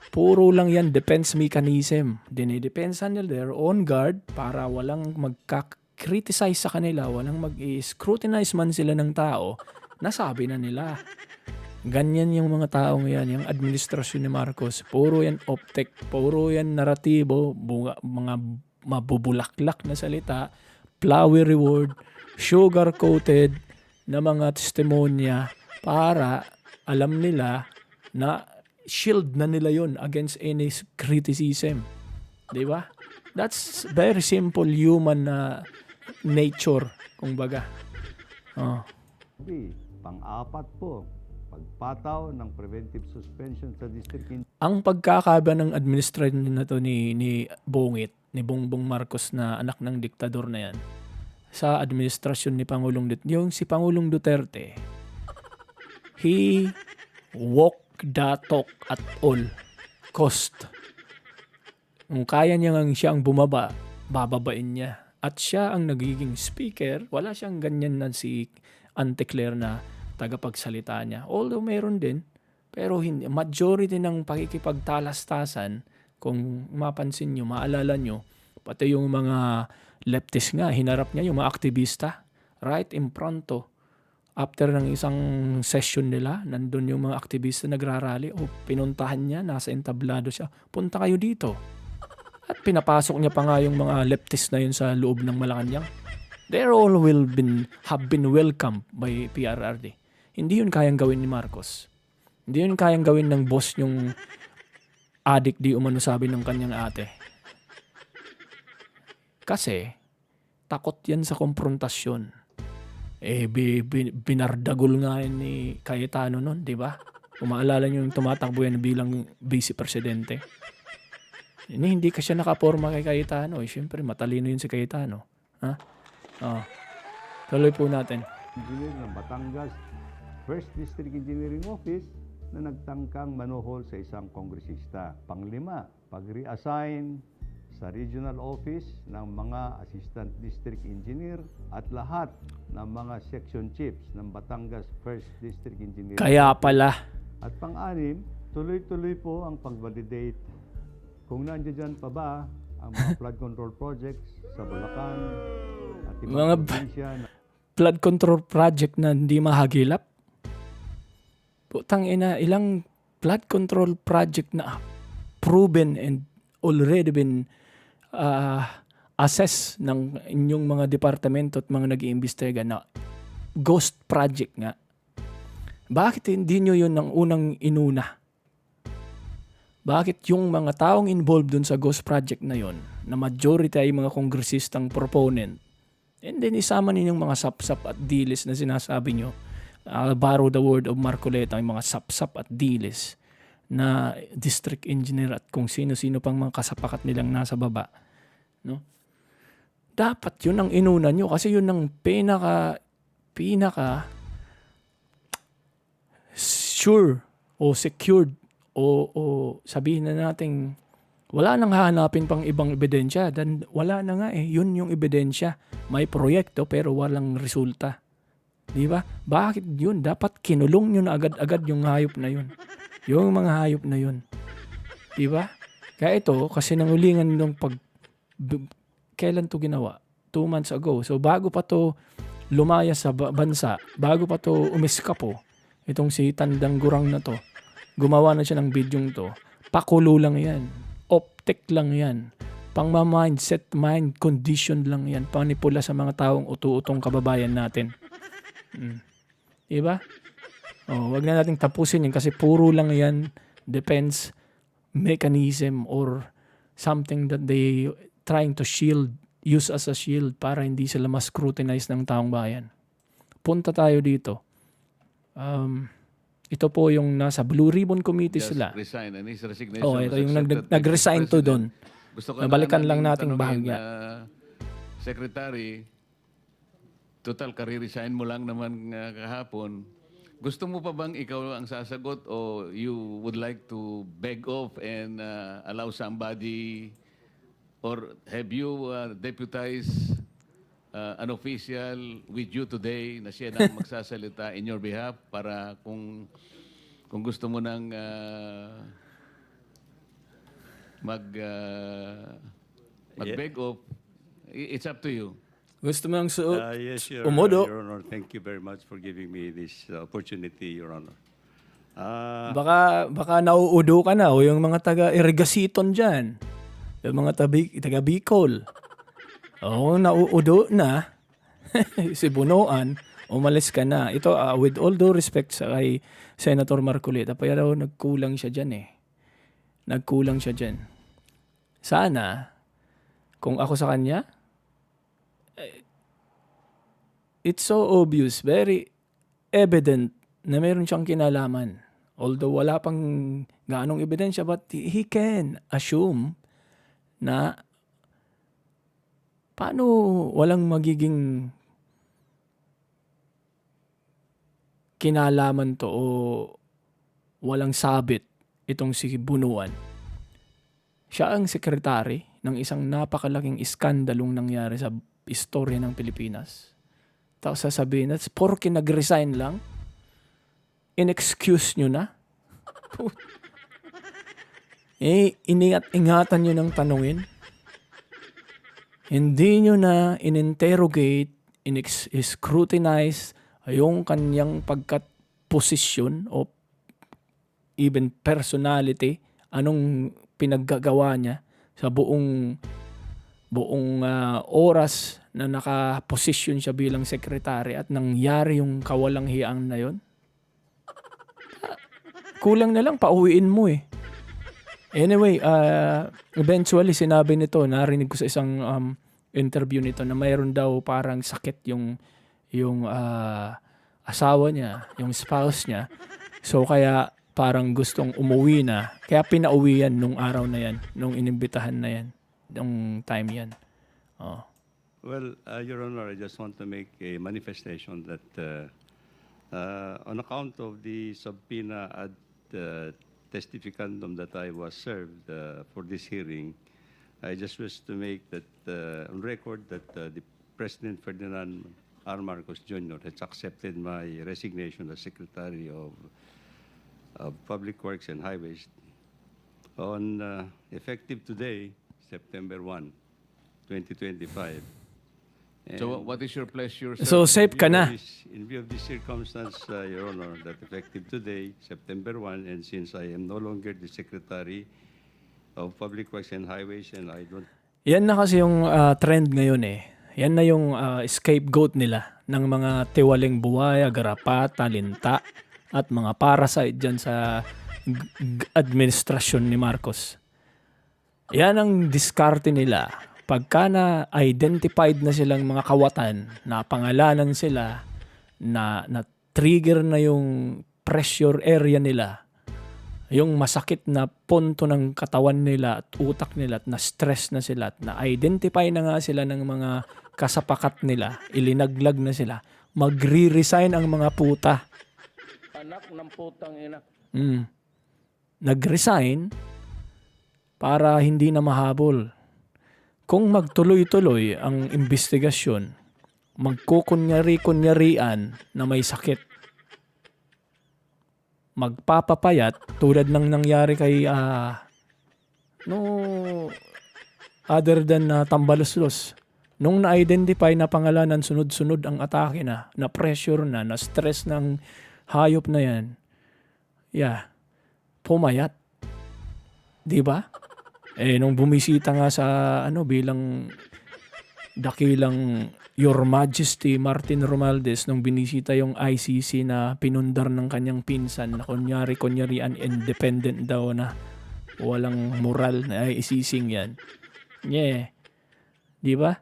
Puro lang yan defense mechanism. Dinidepensa nila, they're on guard para walang magka-criticize sa kanila, walang mag-scrutinize man sila ng tao, nasabi na nila. Ganyan yung mga tao ngayon, yung administrasyon ni Marcos. Puro yan optic, puro yan naratibo, mga mabubulaklak na salita, flowery word, sugar-coated, na mga testimonya para alam nila na shield na nila yun against any criticism. Diba? That's very simple human nature, kumbaga. Pang-apat po, pagpataw ng preventive suspension sa district. Ang pagkakaba ng administration na to ni Bongit, ni Bongbong Marcos na anak ng diktador na yan, sa administrasyon ni Pangulong Duterte, yung si Pangulong Duterte, he walk the talk at all cost. Kung kaya niya siya ang bumaba, bababain niya. At siya ang nagiging speaker, wala siyang ganyan na si Auntie Claire na tagapagsalita niya. Although meron din, Pero hindi, majority ng pakikipagtalastasan, kung mapansin nyo, maalala nyo, pati yung mga leftist nga, hinarap niya yung mga aktivista right in pronto. After ng isang session nila, nandun yung mga aktivista nagrarally, o pinuntahan niya, nasa entablado siya, punta kayo dito. At pinapasok niya pa nga yung mga leftist na yun sa loob ng Malacanang. They're all have been welcomed by PRRD. Hindi yun kayang gawin ni Marcos. Hindi yun kayang gawin ng boss yung adik di umano sabi ng kanyang ate. Kasi, takot yan sa konfrontasyon. Binardagol nga yan ni Cayetano nun, di ba? Kung maalala nyo yung tumatakbo yan bilang vice presidente. Hindi ka siya nakaporma kay Cayetano. Siyempre, matalino yun si Cayetano. Ha? Tuloy po natin. Engineer ng Batangas First District Engineering Office na nagtangkang manuhol sa isang kongresista. Panglima, pag-reassign sa regional office ng mga assistant district engineer at lahat ng mga section chiefs ng Batangas First District Engineering. Kaya pala. At pang-anim, tuloy-tuloy po ang pag-validate kung nandiyan pa ba ang mga flood control projects sa Bulacan at ibang Mga probinsya na flood control project na hindi mahagilap. Putang ina, ilang flood control project na proven and already been assess ng inyong mga departamento at mga nag-iimbestiga na ghost project nga. Bakit hindi nyo yun ang unang inuna? Bakit yung mga taong involved dun sa ghost project na yun, na majority ay mga kongresistang proponent, and then isama ninyong mga sapsap at dilis na sinasabi nyo, borrow the word of Marcoleta, yung mga sapsap at dilis na district engineer at kung sino-sino pang mga kasapakat nilang nasa baba. No? Dapat yun ang inuna nyo kasi yun ang pinaka sure o secured o sabihin na natin wala nang hahanapin pang ibang ebidensya. Dan wala na nga yun yung ebidensya. May proyekto pero walang resulta. Di ba? Bakit yun? Dapat kinulong nyo na agad-agad yung hayop na yun. Yung mga hayop na yun. Di ba? Kaya ito, kasi nangulingan nung kailan to ginawa? 2 months ago. So bago pa to lumaya sa bansa, bago pa to umiskapo, itong si Tandang Gurang na to, gumawa na siya ng bidyong to, pakulo lang yan. Optic lang yan. Pang-mindset, mind condition lang yan. Panipula sa mga taong utu-utong kababayan natin. Diba? Wag na nating tapusin yan kasi puro lang yan defense mechanism or something that they trying to use as a shield para hindi sila mas scrutinize ng taong bayan. Punta tayo dito. Ito po yung nasa Blue Ribbon Committee sila. Resign and his resignation Ito was yung accepted by the nag-resign to President. doon. Gusto ko Nabalikan lang namin nating tanungin, bahagya. Secretary, total kare-resign mo lang naman kahapon. Gusto mo pa bang ikaw ang sasagot o you would like to beg off and allow somebody or have you deputized an official with you today na siya nang magsasalita in your behalf para kung gusto mo nang mag-beg off, it's up to you. Gusto mo ng Yes, umudo? Your Honor. Thank you very much for giving me this opportunity, Your Honor. Baka nauudo ka na o yung mga taga-Irigasiton dyan. Yung mga taga Bicol. Nauudo na. Si Bunoan, umalis ka na. Ito, with all due respect sa kay Senator Marcoleta, pero nagkulang siya dyan Nagkulang siya dyan. Sana, kung ako sa kanya, it's so obvious, very evident na meron siyang kinalaman. Although wala pang gaanong ebidensya, but he can assume na paano walang magiging kinalaman to o walang sabit itong si Bunuan. Siya ang sekretary ng isang napakalaking iskandalong nangyari sa istorya ng Pilipinas. Tapos sasabihin, porke nag-resign lang, in-excuse nyo na. Ingat-ingatan nyo ng tanungin. Hindi nyo na in-interrogate, in-scrutinize yung kanyang posisyon o even personality, anong pinaggagawa niya sa buong oras na nakaposisyon siya bilang sekretary at nangyari yung kawalang hiyang na yon. Kulang na lang, pauwiin mo eh. Anyway, eventually sinabi nito, narinig ko sa isang interview nito na mayroon daw parang sakit yung asawa niya, yung spouse niya. So kaya parang gustong umuwi na. Kaya pinauwi yan nung araw na yan, nung inimbitahan na yan, nung time yan. Oh. Well, Your Honor, I just want to make a manifestation that on account of the subpoena ad testificandum that I was served for this hearing, I just wish to make that on record that the President Ferdinand R. Marcos Jr. has accepted my resignation as Secretary of Public Works and Highways on effective today, September 1, 2025. So what is your pleasure, sir? So safe ka na. In view of this circumstance, Your Honor, that effective today, September 1, and since I am no longer the Secretary of Public Works and Highways and I don't... Yan na kasi yung trend ngayon eh. Yan na yung scapegoat nila ng mga tiwaling buwaya, garapata, linta, at mga parasite dyan sa administrasyon ni Marcos. Yan ang diskarte nila. Pagka na-identified na silang mga kawatan, na pangalanan sila, na trigger na yung pressure area nila, yung masakit na punto ng katawan nila at utak nila at na-stress na sila at na-identify na nga sila ng mga kasapakat nila, ilinaglag na sila, magre-resign ang mga puta. Anak ng putang ina. Nag-resign para hindi na mahabol. Kung magtuloy-tuloy ang investigasyon, magkukunyari-kunyarian na may sakit, magpapapayat tulad ng nangyari kay other than Tambaluslos. Nung na-identify na pangalanan, sunod-sunod ang atake na pressure na stress ng hayop na yan, pumayat. Di ba? Nung bumisita nga sa bilang dakilang Your Majesty Martin Romualdez, nung binisita yung ICC na pinundar ng kanyang pinsan na kunyari-kunyarian independent daw na walang moral na ICC yan. Di ba?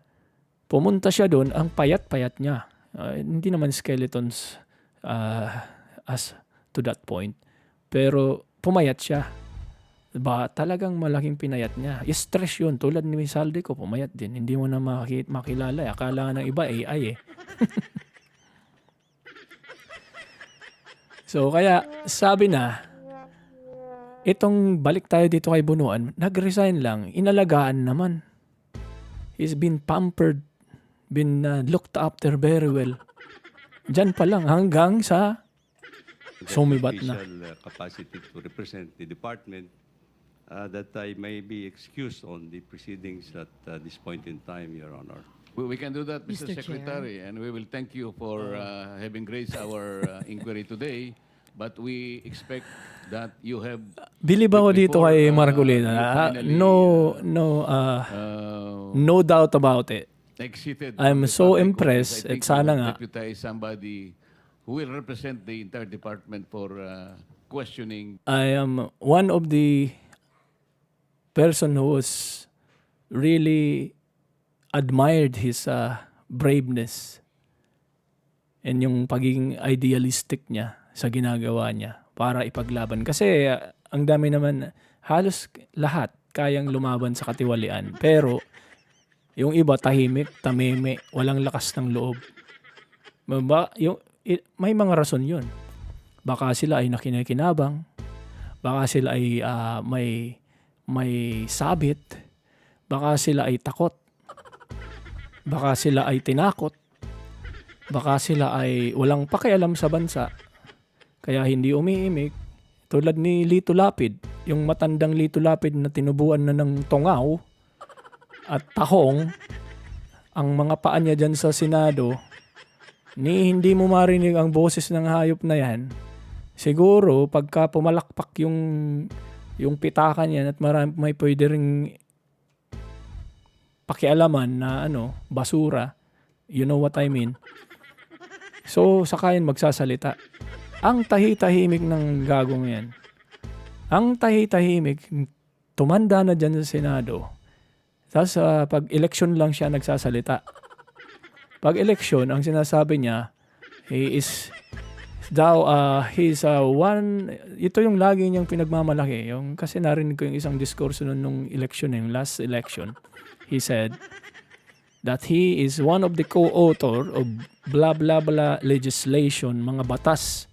Pumunta siya doon, ang payat-payat niya. Hindi naman skeletons as to that point. Pero pumayat siya. Ba, talagang malaking pinayat niya. Stress yun. Tulad ni Saldi ko, pumayat din. Hindi mo na makilala. Akala ng iba, AI eh. So, kaya sabi na, itong balik tayo dito kay Bunuan, nag-resign lang. Inalagaan naman. He's been pampered, been looked after very well. Diyan pa lang hanggang sa sumibat na. Official capacity to represent the department, that I may be excused on the proceedings at this point in time, Your Honor. We can do that, Mr. Mr. Chair. Secretary, and we will thank you for having raised our inquiry today. But we expect that you have Believe ako dito before, kay you Marcolina. finally, No doubt about it. exited. I'm from the so public impressed office. I at think sana you nga. will deputize somebody who will represent the entire department for questioning. I am one of the person who was really admired his braveness and yung pagiging idealistic niya sa ginagawa niya para ipaglaban. Kasi ang dami naman, halos lahat kayang lumaban sa katiwalian. Pero yung iba tahimik, tameme, walang lakas ng loob. May mga rason yun. Baka sila ay nakinikinabang, baka sila ay may sabit, baka sila ay takot, baka sila ay tinakot, baka sila ay walang pakialam sa bansa, kaya hindi umiimik, Tulad ni Lito Lapid, yung matandang Lito Lapid na tinubuan na ng tungaw at tahong, ang mga paa niya dyan sa Senado, hindi mo marinig ang boses ng hayop na yan. Siguro, pagka pumalakpak yung pitakan yan at may pwede ring pakialaman na basura, you know what I mean? So, saka yan magsasalita. Ang tahi-tahimik ng gagong yan. Ang tahi-tahimik, tumanda na dyan sa Senado. Tapos pag-election lang siya nagsasalita. Pag-election, ang sinasabi niya, he's one, ito yung lagi niyang pinagmamalaki. Kasi narinig ko yung isang diskurso nung election, yung last election. He said that he is one of the co-author of blah blah blah legislation, mga batas.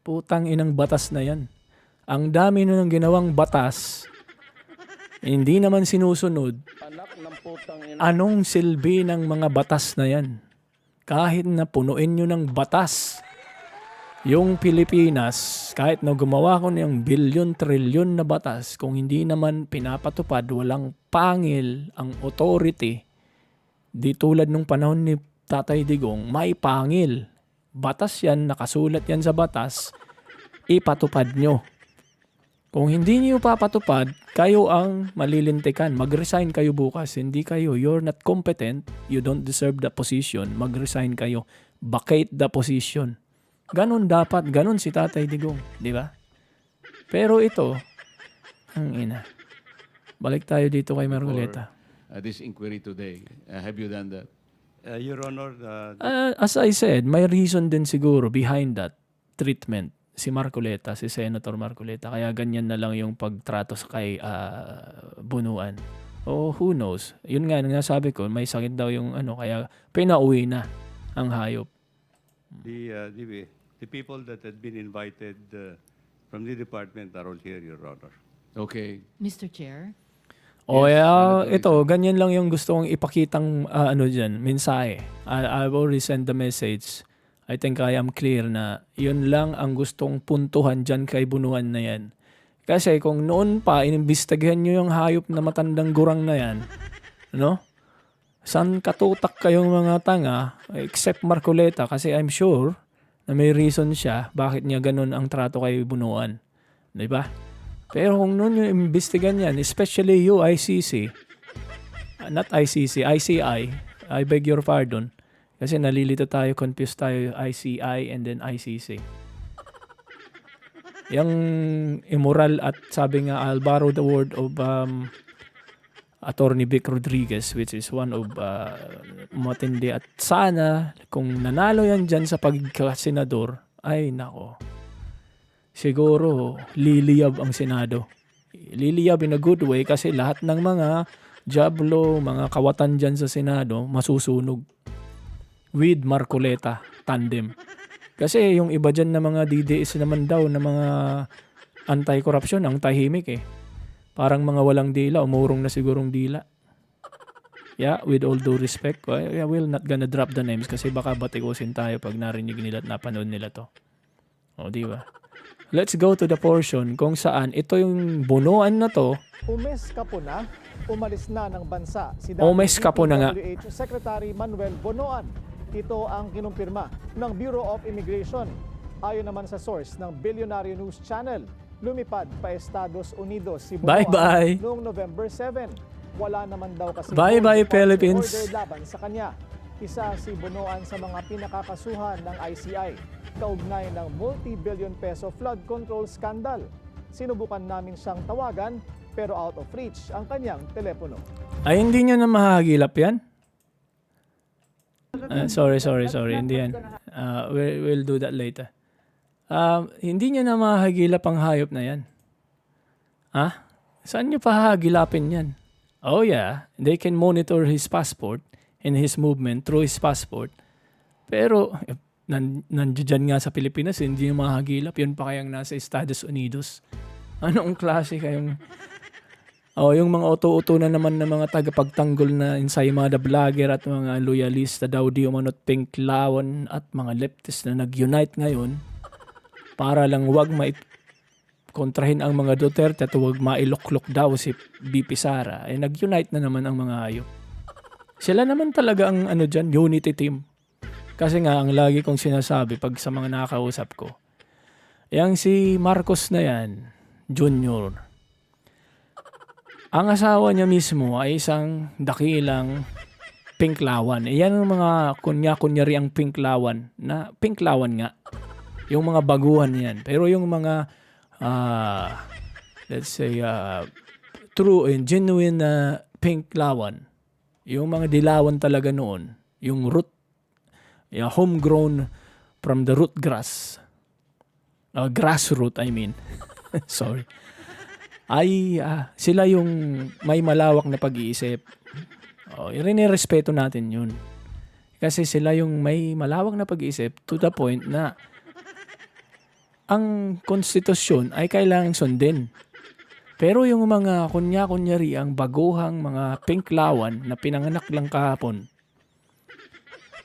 Putang inang batas na yan. Ang dami na ng ginawang batas, hindi naman sinusunod. Anong silbi ng mga batas na yan? Kahit na punuin nyo ng batas, yung Pilipinas, kahit na gumawa ko ng bilyon-trilyon na batas, kung hindi naman pinapatupad, walang pangil ang authority, di tulad nung panahon ni Tatay Digong, may pangil. Batas yan, nakasulat yan sa batas, ipatupad nyo. Kung hindi nyo papatupad, kayo ang malilintikan. Mag-resign kayo bukas. Hindi kayo, you're not competent, you don't deserve the position, mag-resign kayo. Vacate the position. Ganon dapat, ganon si Tatay Digong, di ba? Pero ito, ang ina. Balik tayo dito kay Marcoleta. This inquiry today, have you done that? Your Honor, As I said, may reason din siguro behind that treatment. Si Marcoleta, si Senator Marcoleta. Kaya ganyan na lang yung pagtrato sa kay Bunuan. O who knows? Yun nga, nasabi ko, may sakit daw yung kaya pinauwi na ang hayop. the people that had been invited from the department are all here, Your Honor. Okay. Mr. Chair, O Yes, Senator ito, ganyan lang yung gusto kong ipakitang dyan, mensahe. I've already sent the message. I think I am clear na yun lang ang gustong puntuhan dyan kay Bunuan na yan. Kasi kung noon pa, inimbestigahan nyo yung hayop na matandang gurang na yan, San katutak kayong mga tanga, except Marcoleta, kasi I'm sure na may reason siya bakit niya ganun ang trato kay Bunuan. Diba? Pero kung noon yung imbestigan yan, especially you, ICC, not ICC, ICI, I beg your pardon, kasi nalilito tayo, confused tayo, ICI and then ICC. Yung immoral at sabi nga, I'll borrow the word of Attorney Vic Rodriguez, which is one of matindi. At sana, kung nanalo yan dyan sa pagkasenador, ay nako, siguro liliyab ang Senado. Liliyab in a good way kasi lahat ng mga jablo, mga kawatan dyan sa Senado, masusunog with Marcoleta tandem. Kasi yung iba dyan na mga DDS naman daw na mga anti-corruption, ang tahimik eh. Parang mga walang dila, umurong na sigurong dila. Yeah, with all due respect, I will not gonna drop the names kasi baka batikusin tayo pag narinig nila at napanood nila to. O, di ba? Let's go to the portion kung saan ito yung Bunuan na to. Umes ka po na, umalis na ng bansa si Umes ka po na nga. DPWH Secretary Manuel Bonoan. Ito ang kinumpirma ng Bureau of Immigration. Ayon naman sa source ng Billionaire News Channel, lumipad pa Estados Unidos si Bonoan Bye-bye. noong November 7. Wala naman daw kasi Bye-bye, departure Philippines. order laban sa kanya. Isa si Bonoan sa mga pinakakasuhan ng ICI, kaugnay ng multi-billion peso flood control scandal. Sinubukan namin siyang tawagan pero out of reach ang kanyang telepono. Ay, hindi nyo na mahagilap yan? Sorry. Hindi yan. We'll do that later. Hindi nyo na mahagilap ang hayop na yan. Ha? Saan nyo pahagilapin yan? Oh yeah, they can monitor his passport and his movement through his passport. Pero nandiyan nga sa Pilipinas, hindi nyo mahagilap. Yun pa kayang nasa Estados Unidos. Anong klase kayong... yung mga uto-uto na naman ng mga tagapagtanggol na ensaymada vlogger at mga loyalista daw di umanot pink lawan at mga leftist na nag-unite ngayon para lang wag kontrahin ang mga Duterte at huwag mailoklok daw si BP Sara, nag-unite na naman ang mga hayop. Sila naman talaga ang dyan, unity team. Kasi nga, ang lagi kong sinasabi pag sa mga nakakausap ko, yang si Marcos na yan, Junior, ang asawa niya mismo ay isang dakilang pinklawan. Yan ang mga kunyari ang pinklawan, na pinklawan nga. Yung mga baguhan yan. Pero yung mga, let's say, true and genuine pinklawan, yung mga dilawan talaga noon, yung root, homegrown from the root grass, grassroot I mean, sorry, ay sila yung may malawak na pag-iisip. Inirespeto natin yun. Kasi sila yung may malawak na pag-iisip to the point na ang konstitusyon ay kailangang sundin. Pero yung mga kunyari ang baguhang mga pinklawan na pinanganak lang kahapon,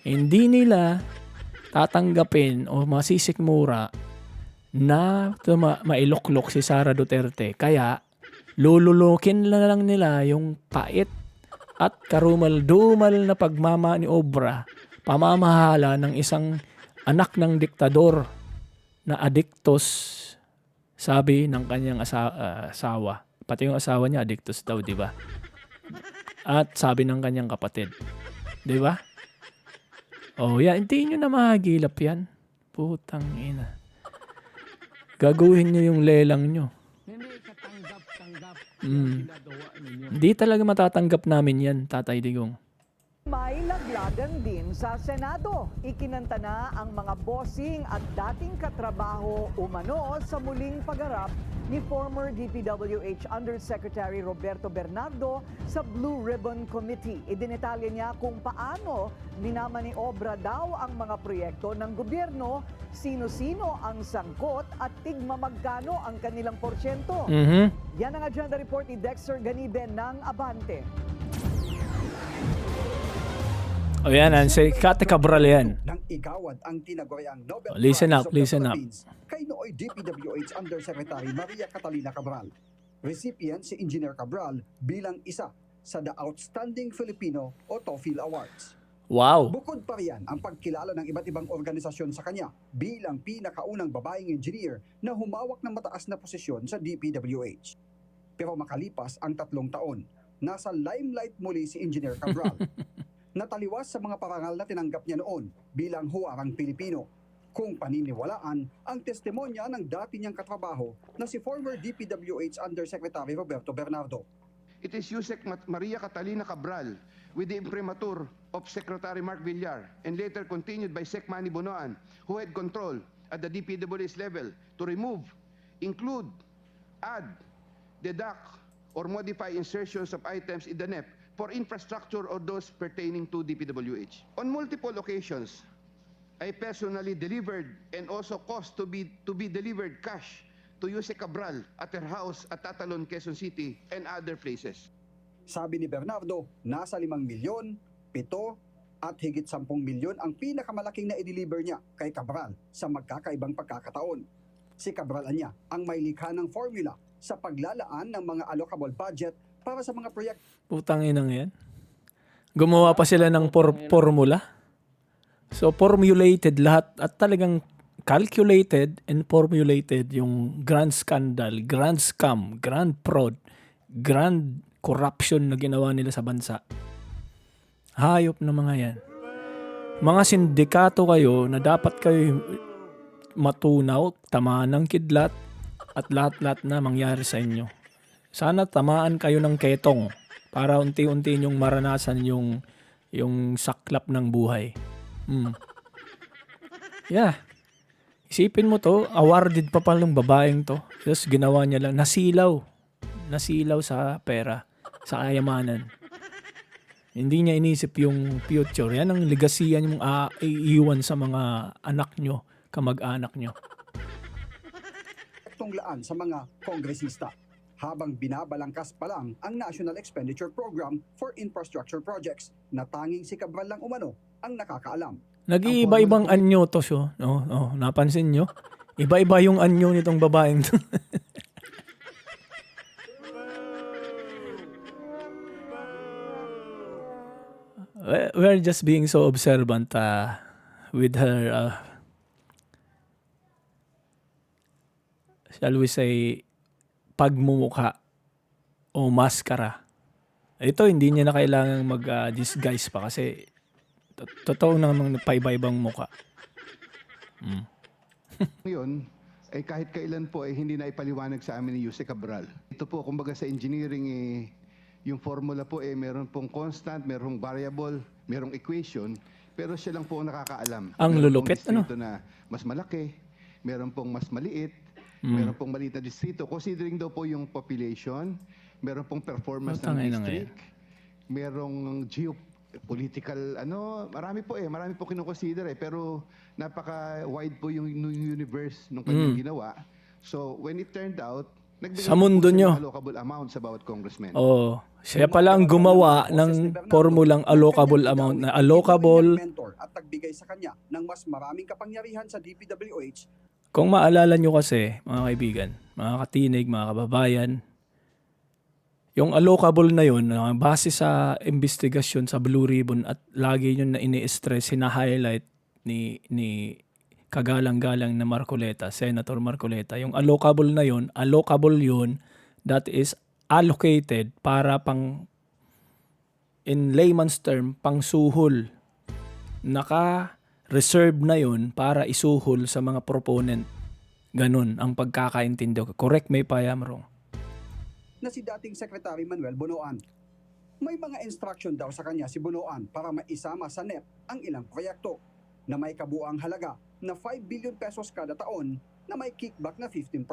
hindi nila tatanggapin o masisikmura na mailoklok si Sara Duterte. Kaya lululokin na lang nila yung pait at karumal-dumal na pamamahala ng isang anak ng diktador na adiktos, sabi ng kanyang asawa. Pati yung asawa niya adiktos daw, di ba? At sabi ng kanyang kapatid. Di ba? Yan. Hindi nyo na mahagilap yan. Putang ina. Gagawin nyo yung lelang nyo. Hindi katanggap-tanggap ginagawa ninyo. Hindi talaga matatanggap namin yan, Tatay Digong. May laglagan din sa Senado. Ikinanta na ang mga bossing at dating katrabaho umano sa muling pagharap ni former DPWH Undersecretary Roberto Bernardo sa Blue Ribbon Committee. Idinetalya niya kung paano minamaniobra daw ang mga proyekto ng gobyerno, sino-sino ang sangkot at tigma magkano ang kanilang porsyento. Yan ang agenda report ni Dexter Ganibe ng Abante. Yan, si Kate Cabral yan. Nang igawad ang tinaguriang Nobel Listen Prize up, of the listen up. Philippines kay nooy DPWH Undersecretary Maria Catalina Cabral. Recipient si Engineer Cabral bilang isa sa The Outstanding Filipino o TOEFL Awards. Wow. Bukod pa riyan ang pagkilala ng iba't ibang organisasyon sa kanya bilang pinakaunang babaeng engineer na humawak ng mataas na posisyon sa DPWH. Pero makalipas ang 3 taon, nasa limelight muli si Engineer Cabral. Nataliwas sa mga parangal na tinanggap niya noon bilang huwarang Pilipino, kung paniniwalaan ang testimonya ng dati niyang katrabaho na si former DPWH Undersecretary Roberto Bernardo. It is Yusek Maria Catalina Cabral with the imprimatur of Secretary Mark Villar and later continued by Sec Manny Bonoan, who had control at the DPWH level to remove, include, add, deduct, or modify insertions of items in the NEP for infrastructure or those pertaining to DPWH. On multiple occasions, I personally delivered and also caused to be delivered cash to Yusek Cabral at her house at Tatalon, Quezon City and other places. Sabi ni Bernardo, nasa 5 milyon, 7 at higit 10 milyon ang pinakamalaking na i-deliver niya kay Cabral sa magkakaibang pagkakataon. Si Cabral niya ang may likha ng formula sa paglalaan ng mga allocable budget para sa mga proyekto. Putang inang yan. Gumawa pa sila ng formula. So, formulated lahat at talagang calculated and formulated yung grand scandal, grand scam, grand fraud, grand corruption na ginawa nila sa bansa. Hayop na mga yan. Mga sindikato kayo na dapat kayo matunaw, tamaan ng kidlat at lahat-lahat na mangyari sa inyo. Sana tamaan kayo ng ketong para unti-unti nyong maranasan yung saklap ng buhay. Yeah. Isipin mo to, awarded pa palang babaeng to. Tapos ginawa niya lang, nasilaw sa pera, sa kayamanan. Hindi niya inisip yung future. Yan ang legacy mong iiwan sa mga anak nyo, kamag-anak nyo. Proyektong laan sa mga kongresista, habang binabalangkas pa lang ang National Expenditure Program for Infrastructure Projects na tanging si Cabral lang umano ang nakakaalam. Nag-iiba-ibang anyo to siya. Napansin nyo? Iba-iba yung anyo nitong babaeng to. We're just being so observant with her, shall we say, pagmumukha o maskara. Ito, hindi niya na kailangang mag-disguise pa kasi totoo namang paiba-ibang mukha. Ngayon, kahit kailan po hindi na ipaliwanag sa amin ni Jose Cabral. Ito po, kumbaga sa engineering, yung formula po meron pong constant, merong variable, merong equation, pero siya lang po ang nakakaalam. Ang Meron lulupit, pong distrito na mas malaki, meron pong mas maliit, meron pong maliit na distrito. Considering daw po yung population, meron pong performance ng Tangina nga district, merong geopolitical, marami po kinukonsider pero napaka-wide po yung universe nung kanyang ginawa. So, when it turned out, nagbigay Sa mundo po siya nyo. ng allocable amount sa bawat congressman. Oh, siya pala ang gumawa ng formulang allocable amount na allocable. Mentor at nagbigay sa kanya ng mas maraming kapangyarihan sa DPWH. Kung maalala nyo kasi, mga kaibigan, mga katinig, mga kababayan, yung allocable na yun, base sa investigasyon sa Blue Ribbon at lagi yun na ini-stress, hina-highlight ni kagalang-galang na Marcoleta, Senator Marcoleta. Yung allocable na yun, that is allocated para in layman's term, pang suhol. Naka-reserve na yun para isuhol sa mga proponent. Ganun ang pagkakaintindi ko. Correct me if I am wrong. Na si dating Secretary Manuel Bonoan. May mga instruction daw sa kanya si Bonoan para maisama sa NEP ang ilang proyekto na may kabuang halaga na 5 billion pesos kada taon na may kickback na 15%.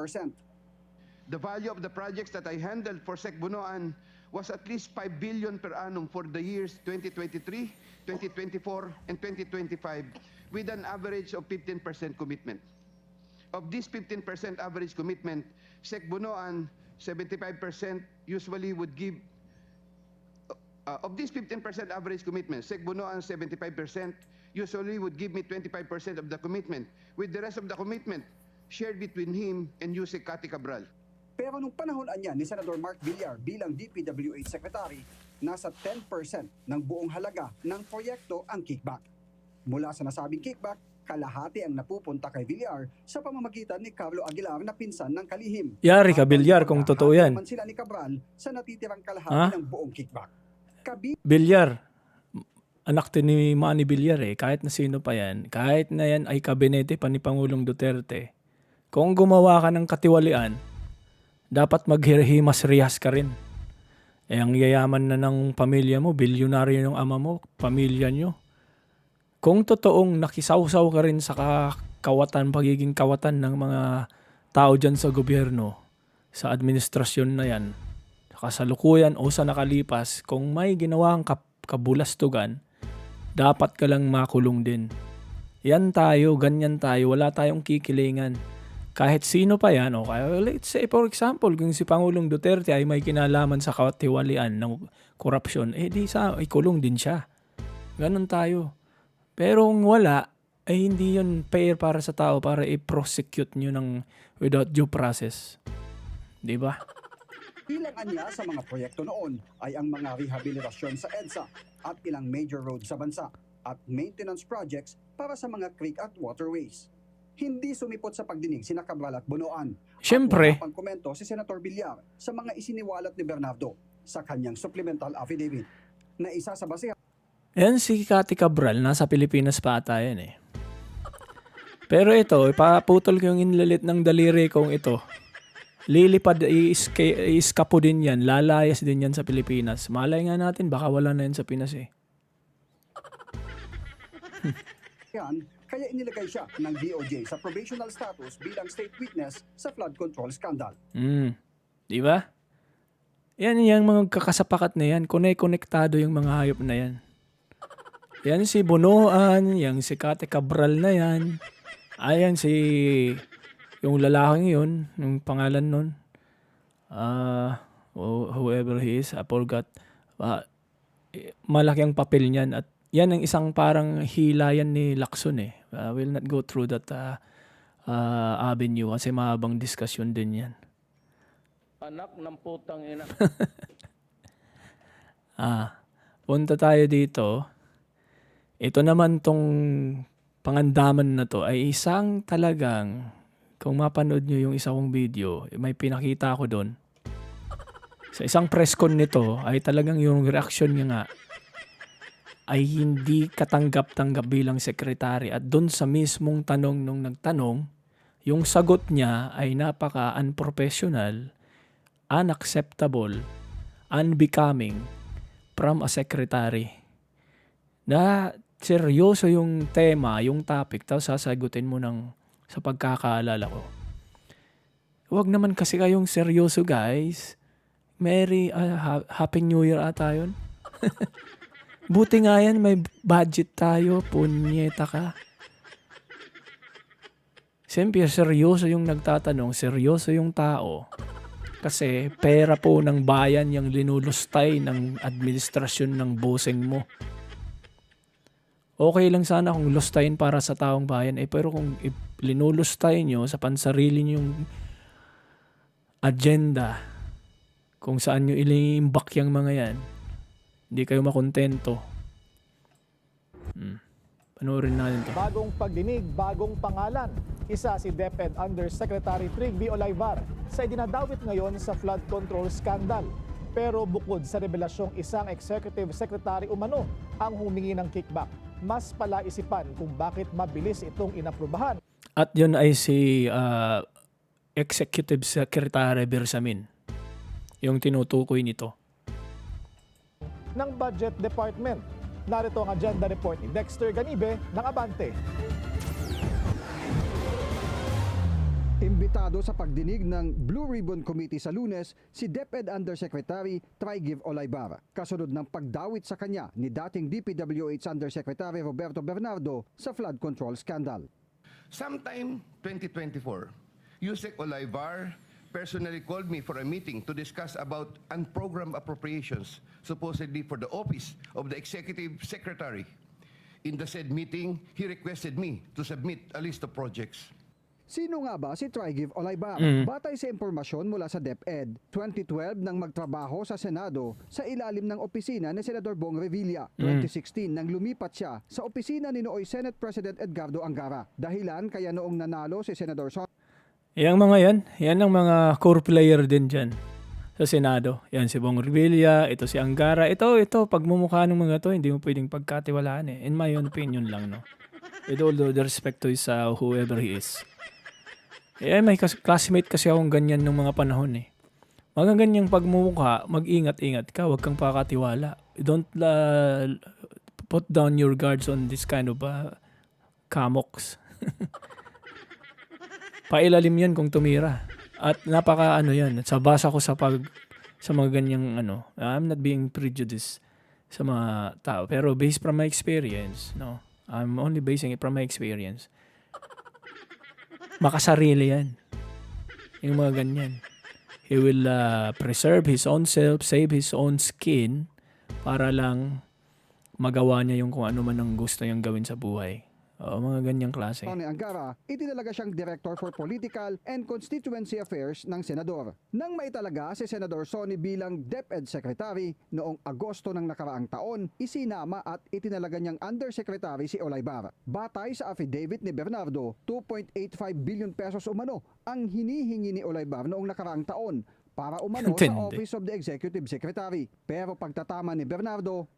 The value of the projects that I handled for Sec Bunoan was at least 5 billion per annum for the years 2023, 2024, and 2025 with an average of 15% commitment. Of this 15% average commitment, Sec Bunoan 75% usually would give of this 15% average commitment, Sec Bunoan 75% usually would give me 25% of the commitment, with the rest of the commitment shared between him and Yusek Cathy Cabral. Pero nung panahon niya ni Senador Mark Villar bilang DPWH Secretary, nasa 10% ng buong halaga ng proyekto ang kickback. Mula sa nasabing kickback, kalahati ang napupunta kay Villar sa pamamagitan ni Carlo Aguilar na pinsan ng kalihim. Yari ka, Villar, kung totoo yan. Naman sila ni Cabral sa natitirang kalahati ng buong kickback. Villar, anak to ni Manny Villar kahit na sino pa yan, kahit na yan ay kabinete pa ni Pangulong Duterte, kung gumawa ka ng katiwalian, dapat maghihimas-rihas ka rin. Ang yayaman na ng pamilya mo, bilyonaryo ng ama mo, pamilya nyo. Kung totoong nakisawsaw ka rin sa pagiging kawatan ng mga tao dyan sa gobyerno, sa administrasyon na yan, sa kasalukuyan o sa nakalipas, kung may ginawang kabulastugan, dapat ka lang makulong din. Yan tayo, ganyan tayo, wala tayong kikilingan. Kahit sino pa yan, o kaya, let's say for example, kung si Pangulong Duterte ay may kinalaman sa katiwalian ng korupsyon, ay kulong din siya. Ganon tayo. Pero kung wala, ay hindi yun fair para sa tao para i-prosecute nyo ng without due process. Di ba? Ilang anya sa mga proyekto noon ay ang mga rehabilitasyon sa EDSA at ilang major roads sa bansa at maintenance projects para sa mga creek at waterways. Hindi sumipot sa pagdinig sina Cabral at Bonoan. Siyempre. At wala pang komento si Senator Villar sa mga isiniwalat ni Bernardo sa kanyang supplemental affidavit na isa sa basehan. Yan si Cathy Cabral, nasa Pilipinas pa ata yan Pero ito, ipaputol ko yung inlalit ng daliri kong ito. Lilipad, iiskapo din yan, lalayas din yan sa Pilipinas. Malay nga natin, baka wala na yan sa Pinas Kaya inilagay siya ng DOJ sa probational status bilang state witness sa flood control scandal. Di ba? Yan yung mga kakasapakat na yan. Konektado yung mga hayop na yan. Yan si Bonoan, yan si Cathy Cabral na yan. Ayan si yung lalaking yun, yung pangalan nun. Whoever he is, I forgot. Malaki ang papel niyan at yan ang isang parang hilayan ni Lacson I will not go through that avenue kasi mahabang diskusyon din yan. Anak ng putang ina. Punta tayo dito. Ito naman tong pangandaman na to ay isang talagang, kung mapanood nyo yung isa kong video, may pinakita ako doon. Sa isang press con nito ay talagang yung reaction niya nga ay hindi katanggap-tanggap bilang sekretary. At doon sa mismong tanong nung nagtanong, yung sagot niya ay napaka-unprofessional, unacceptable, unbecoming from a secretary. Na seryoso yung tema, yung topic, tapos sasagutin mo sa pagkakaalala ko. Huwag naman kasi kayong seryoso, guys. Happy New Year ata yun. Buti nga yan, may budget tayo. Punyeta ka. Siyempre, seryoso yung nagtatanong, seryoso yung tao. Kasi pera po ng bayan yung linulustay ng administrasyon ng bossing mo. Okay lang sana kung lustayin para sa taong bayan. Pero kung linulustay nyo sa pansarili nyong agenda, kung saan nyo iliimbak yung mga yan, hindi kayo makontento. Panoorin natin to. Bagong pagdinig, bagong pangalan. Isa si DepEd Undersecretary Trig V. Olayvar sa idinadawit ngayon sa flood control scandal. Pero bukod sa revelasyong isang executive secretary umano ang humingi ng kickback, mas palaisipan kung bakit mabilis itong inaprubahan. At yun ay si Executive Secretary Bersamin, yung tinutukoy nito. Ng Budget Department. Narito ang agenda report ni Dexter Ganibe ng Abante. Imbitado sa pagdinig ng Blue Ribbon Committee sa Lunes si DepEd Undersecretary Trygiv Olaybar, kasunod ng pagdawit sa kanya ni dating DPWH Undersecretary Roberto Bernardo sa flood control scandal. Sometime 2024, Yusek Olayvar personally called me for a meeting to discuss about unprogrammed appropriations, supposedly for the office of the Executive Secretary. In the said meeting, he requested me to submit a list of projects. Sino nga ba si Trygiv Olaybar? Batay sa impormasyon mula sa DepEd, 2012 nang magtrabaho sa Senado sa ilalim ng opisina ni Senador Bong Revilla. 2016 nang lumipat siya sa opisina ni nooy Senate President Edgardo Angara. Dahilan kaya noong nanalo si Senador Yang mga yan ang mga core player din dyan sa Senado. Yan si Bong Revilla, ito si Angara. Ito, pagmumukha ng mga to, hindi mo pwedeng pagkatiwalaan eh. In my own opinion lang, no? With all the respect to whoever he is. May classmate kasi akong ganyan nung mga panahon eh. Mga ganyang pagmumukha, mag-ingat-ingat ka, huwag kang pakatiwala. Don't put down your guards on this kind of kamoks. Pailalim yan kung tumira. At napaka yan. Sa basa ko sa mga ganyang I'm not being prejudiced sa mga tao. Pero based from my experience, no? I'm only basing it from my experience. Makasarili yan. Yung mga ganyan. He will preserve his own self, save his own skin para lang magawa niya yung kung ano man ang gusto niyang gawin sa buhay. Mga ganyang klase. Ni Angara, itinalaga siyang Director for Political and Constituency Affairs ng Senador. Nang maitalaga si Senador Sonny bilang DepEd Secretary noong Agosto ng nakaraang taon, isinama at itinalaga niyang Undersecretary si Olaybar. Batay sa affidavit ni Bernardo, 2.85 billion pesos umano ang hinihingi ni Olaybar noong nakaraang taon para umano sa Office of the Executive Secretary. Pero pagtatama ni Bernardo,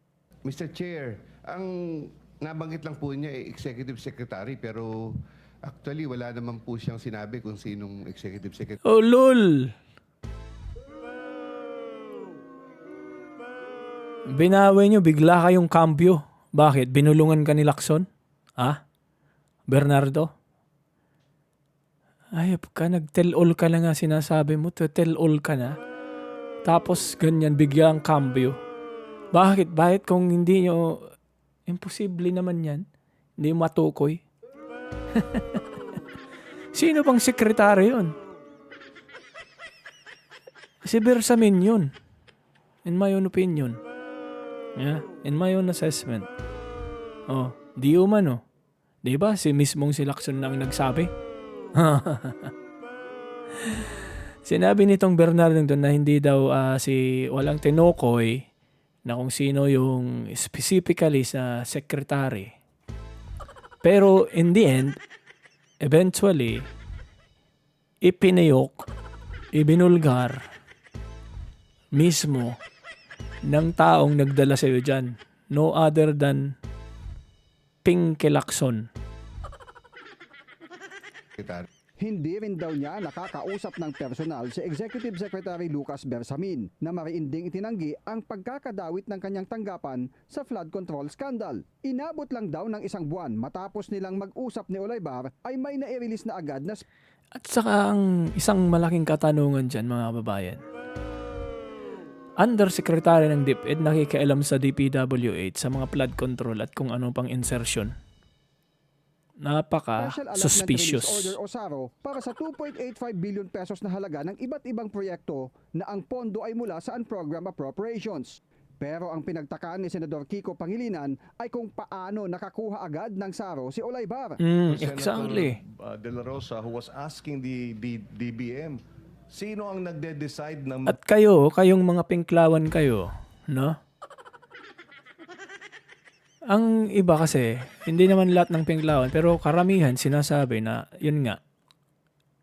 Mr. Chair, ang nabanggit lang po niya Executive Secretary, pero actually wala naman po siyang sinabi kung sinong Executive Secretary. Oh, lol! Binawi nyo, bigla kayong kampyo. Bakit? Binulungan ka ni Lacson? Ha? Bernardo? Ayop ka, nag-tell all ka na nga sinasabi mo. Tell all ka na. Tapos ganyan, biglang kampyo. Bakit? Bakit kung hindi nyo... Imposible naman yan. Hindi matukoy. Sino bang sekretary yun? Si Bersamin yun. In my own opinion. Yeah, in my own assessment. Di umano. Diba? Si mismong si Lacson lang nagsabi. Sinabi nitong Bernardo doon na hindi daw walang tinukoy na kung sino yung specifically sa secretary. Pero in the end, eventually, ipinayok, ibinulgar mismo ng taong nagdala sa'yo dyan. No other than Pinky Lacson. Hindi rin daw niya nakakausap ng personal si Executive Secretary Lucas Bersamin na mariinding itinanggi ang pagkakadawit ng kanyang tanggapan sa flood control scandal. Inabot lang daw ng isang buwan matapos nilang mag-usap ni Olaybar ay may nai-release na agad na At saka ang isang malaking katanungan dyan, mga babayan. Undersecretary ng DepEd nakikialam sa DPWH sa mga flood control at kung ano pang insertion. Special Allotment Napaka-suspicious. Release Order o SARO para sa 2.85 billion pesos na halaga ng iba't ibang proyekto na ang pondo ay mula sa unprogram appropriations. Pero ang pinagtakaan ni Senador Kiko Pangilinan ay kung paano nakakuha agad ng SARO si Olaybar. Exactly. De La Rosa who was asking the DBM, sino ang nagde-decide ng At kayong mga pinklawan kayo, no? Ang iba kasi, hindi naman lahat ng pinklawan, pero karamihan sinasabi na, yun nga,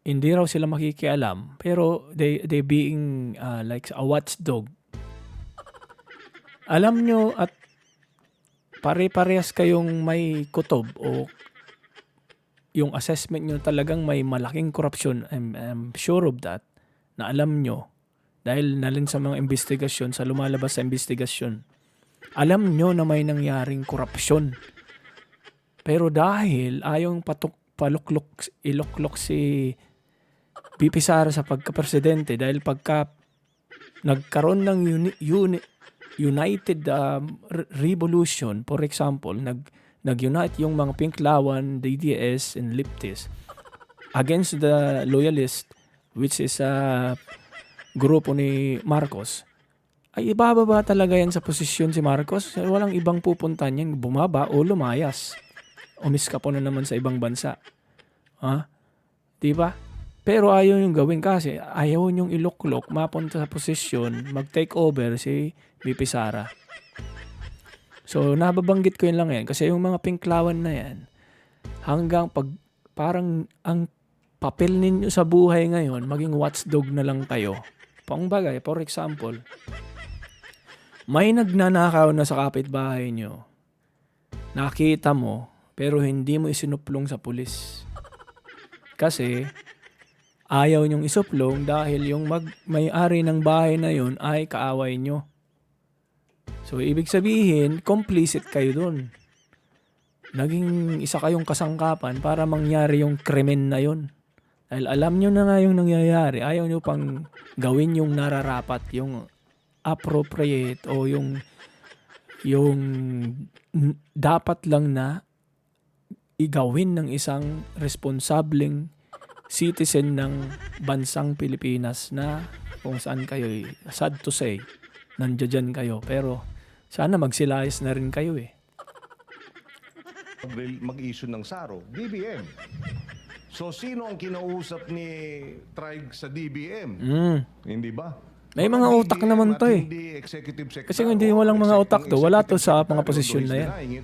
hindi raw sila makikialam, pero they being like a watchdog. Alam nyo at pare-parehas kayong may kutob o yung assessment nyo talagang may malaking korupsyon. I'm sure of that, na alam nyo, dahil nalin sa mga investigasyon, sa lumalabas sa investigasyon, alam nyo na may nangyaring korupsyon. Pero dahil ayaw iluklok si VP Sara sa pagka-presidente, dahil pagka nagkaroon ng United Revolution, for example, nag-unite yung mga Pinklawan, DDS, and Liptis against the Loyalist, which is a grupo ni Marcos, ay ibababa talaga yan sa posisyon si Marcos. Walang ibang pupuntan yan. Bumaba o lumayas. Umiskapo na naman sa ibang bansa. Ha? Diba? Pero ayaw yung gawin kasi ayaw yung iluklok, mapunta sa posisyon, mag-take over si VP Sara. So, nababanggit ko yun lang yan. Kasi yung mga pinklawan na yan, hanggang parang ang papel ninyo sa buhay ngayon, maging watchdog na lang kayo. Pangbagay, for example, may nagnanakaw na sa kapitbahay nyo. Nakita mo, pero hindi mo isinuplong sa pulis. Kasi, ayaw nyong isuplong dahil yung may-ari ng bahay na yun ay kaaway nyo. So, ibig sabihin, complicit kayo dun. Naging isa kayong kasangkapan para mangyari yung krimen na yun. Dahil alam nyo na nga yung nangyayari, ayaw nyo pang gawin yung nararapat, yung appropriate o yung dapat lang na igawin ng isang responsableng citizen ng bansang Pilipinas na kung saan kayo, sad to say, nandiyan kayo. Pero sana magsilayas na rin kayo eh. mag-issue ng SARO? DBM. So, sino ang kinausap ni Trig sa DBM? Hindi ba? May mga utak naman to eh. Hindi executive secretary. Kasi kung hindi walang mga utak to, wala to sa mga posisyon na yan.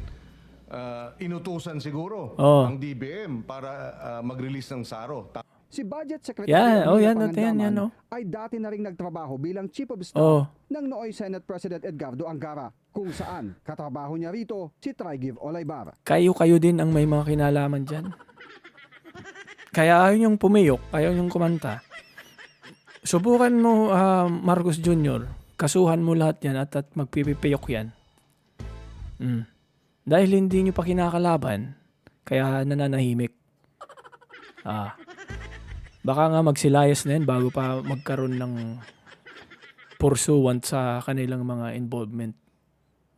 Inutusan siguro Oh. ang DBM para mag-release ng SARO. Si Budget Secretary Yan, Emilia yan, Pangandaman oh. ay dati na ring nagtrabaho bilang Chief of Staff Oh. ng nooy Senate President Edgardo Angara, kung saan katrabaho niya rito si Trygive Olaybar. Kayo din ang may mga kinalaman dyan. Kaya ayaw niyong pumiyok, ayaw niyong kumanta. Subukan mo, Marcos Jr., kasuhan mo lahat yan at magpipipiyok yan. Dahil hindi niyo pa kinakalaban, kaya nananahimik. Baka nga magsilayas na yan bago pa magkaroon ng pursuant sa kanilang mga involvement.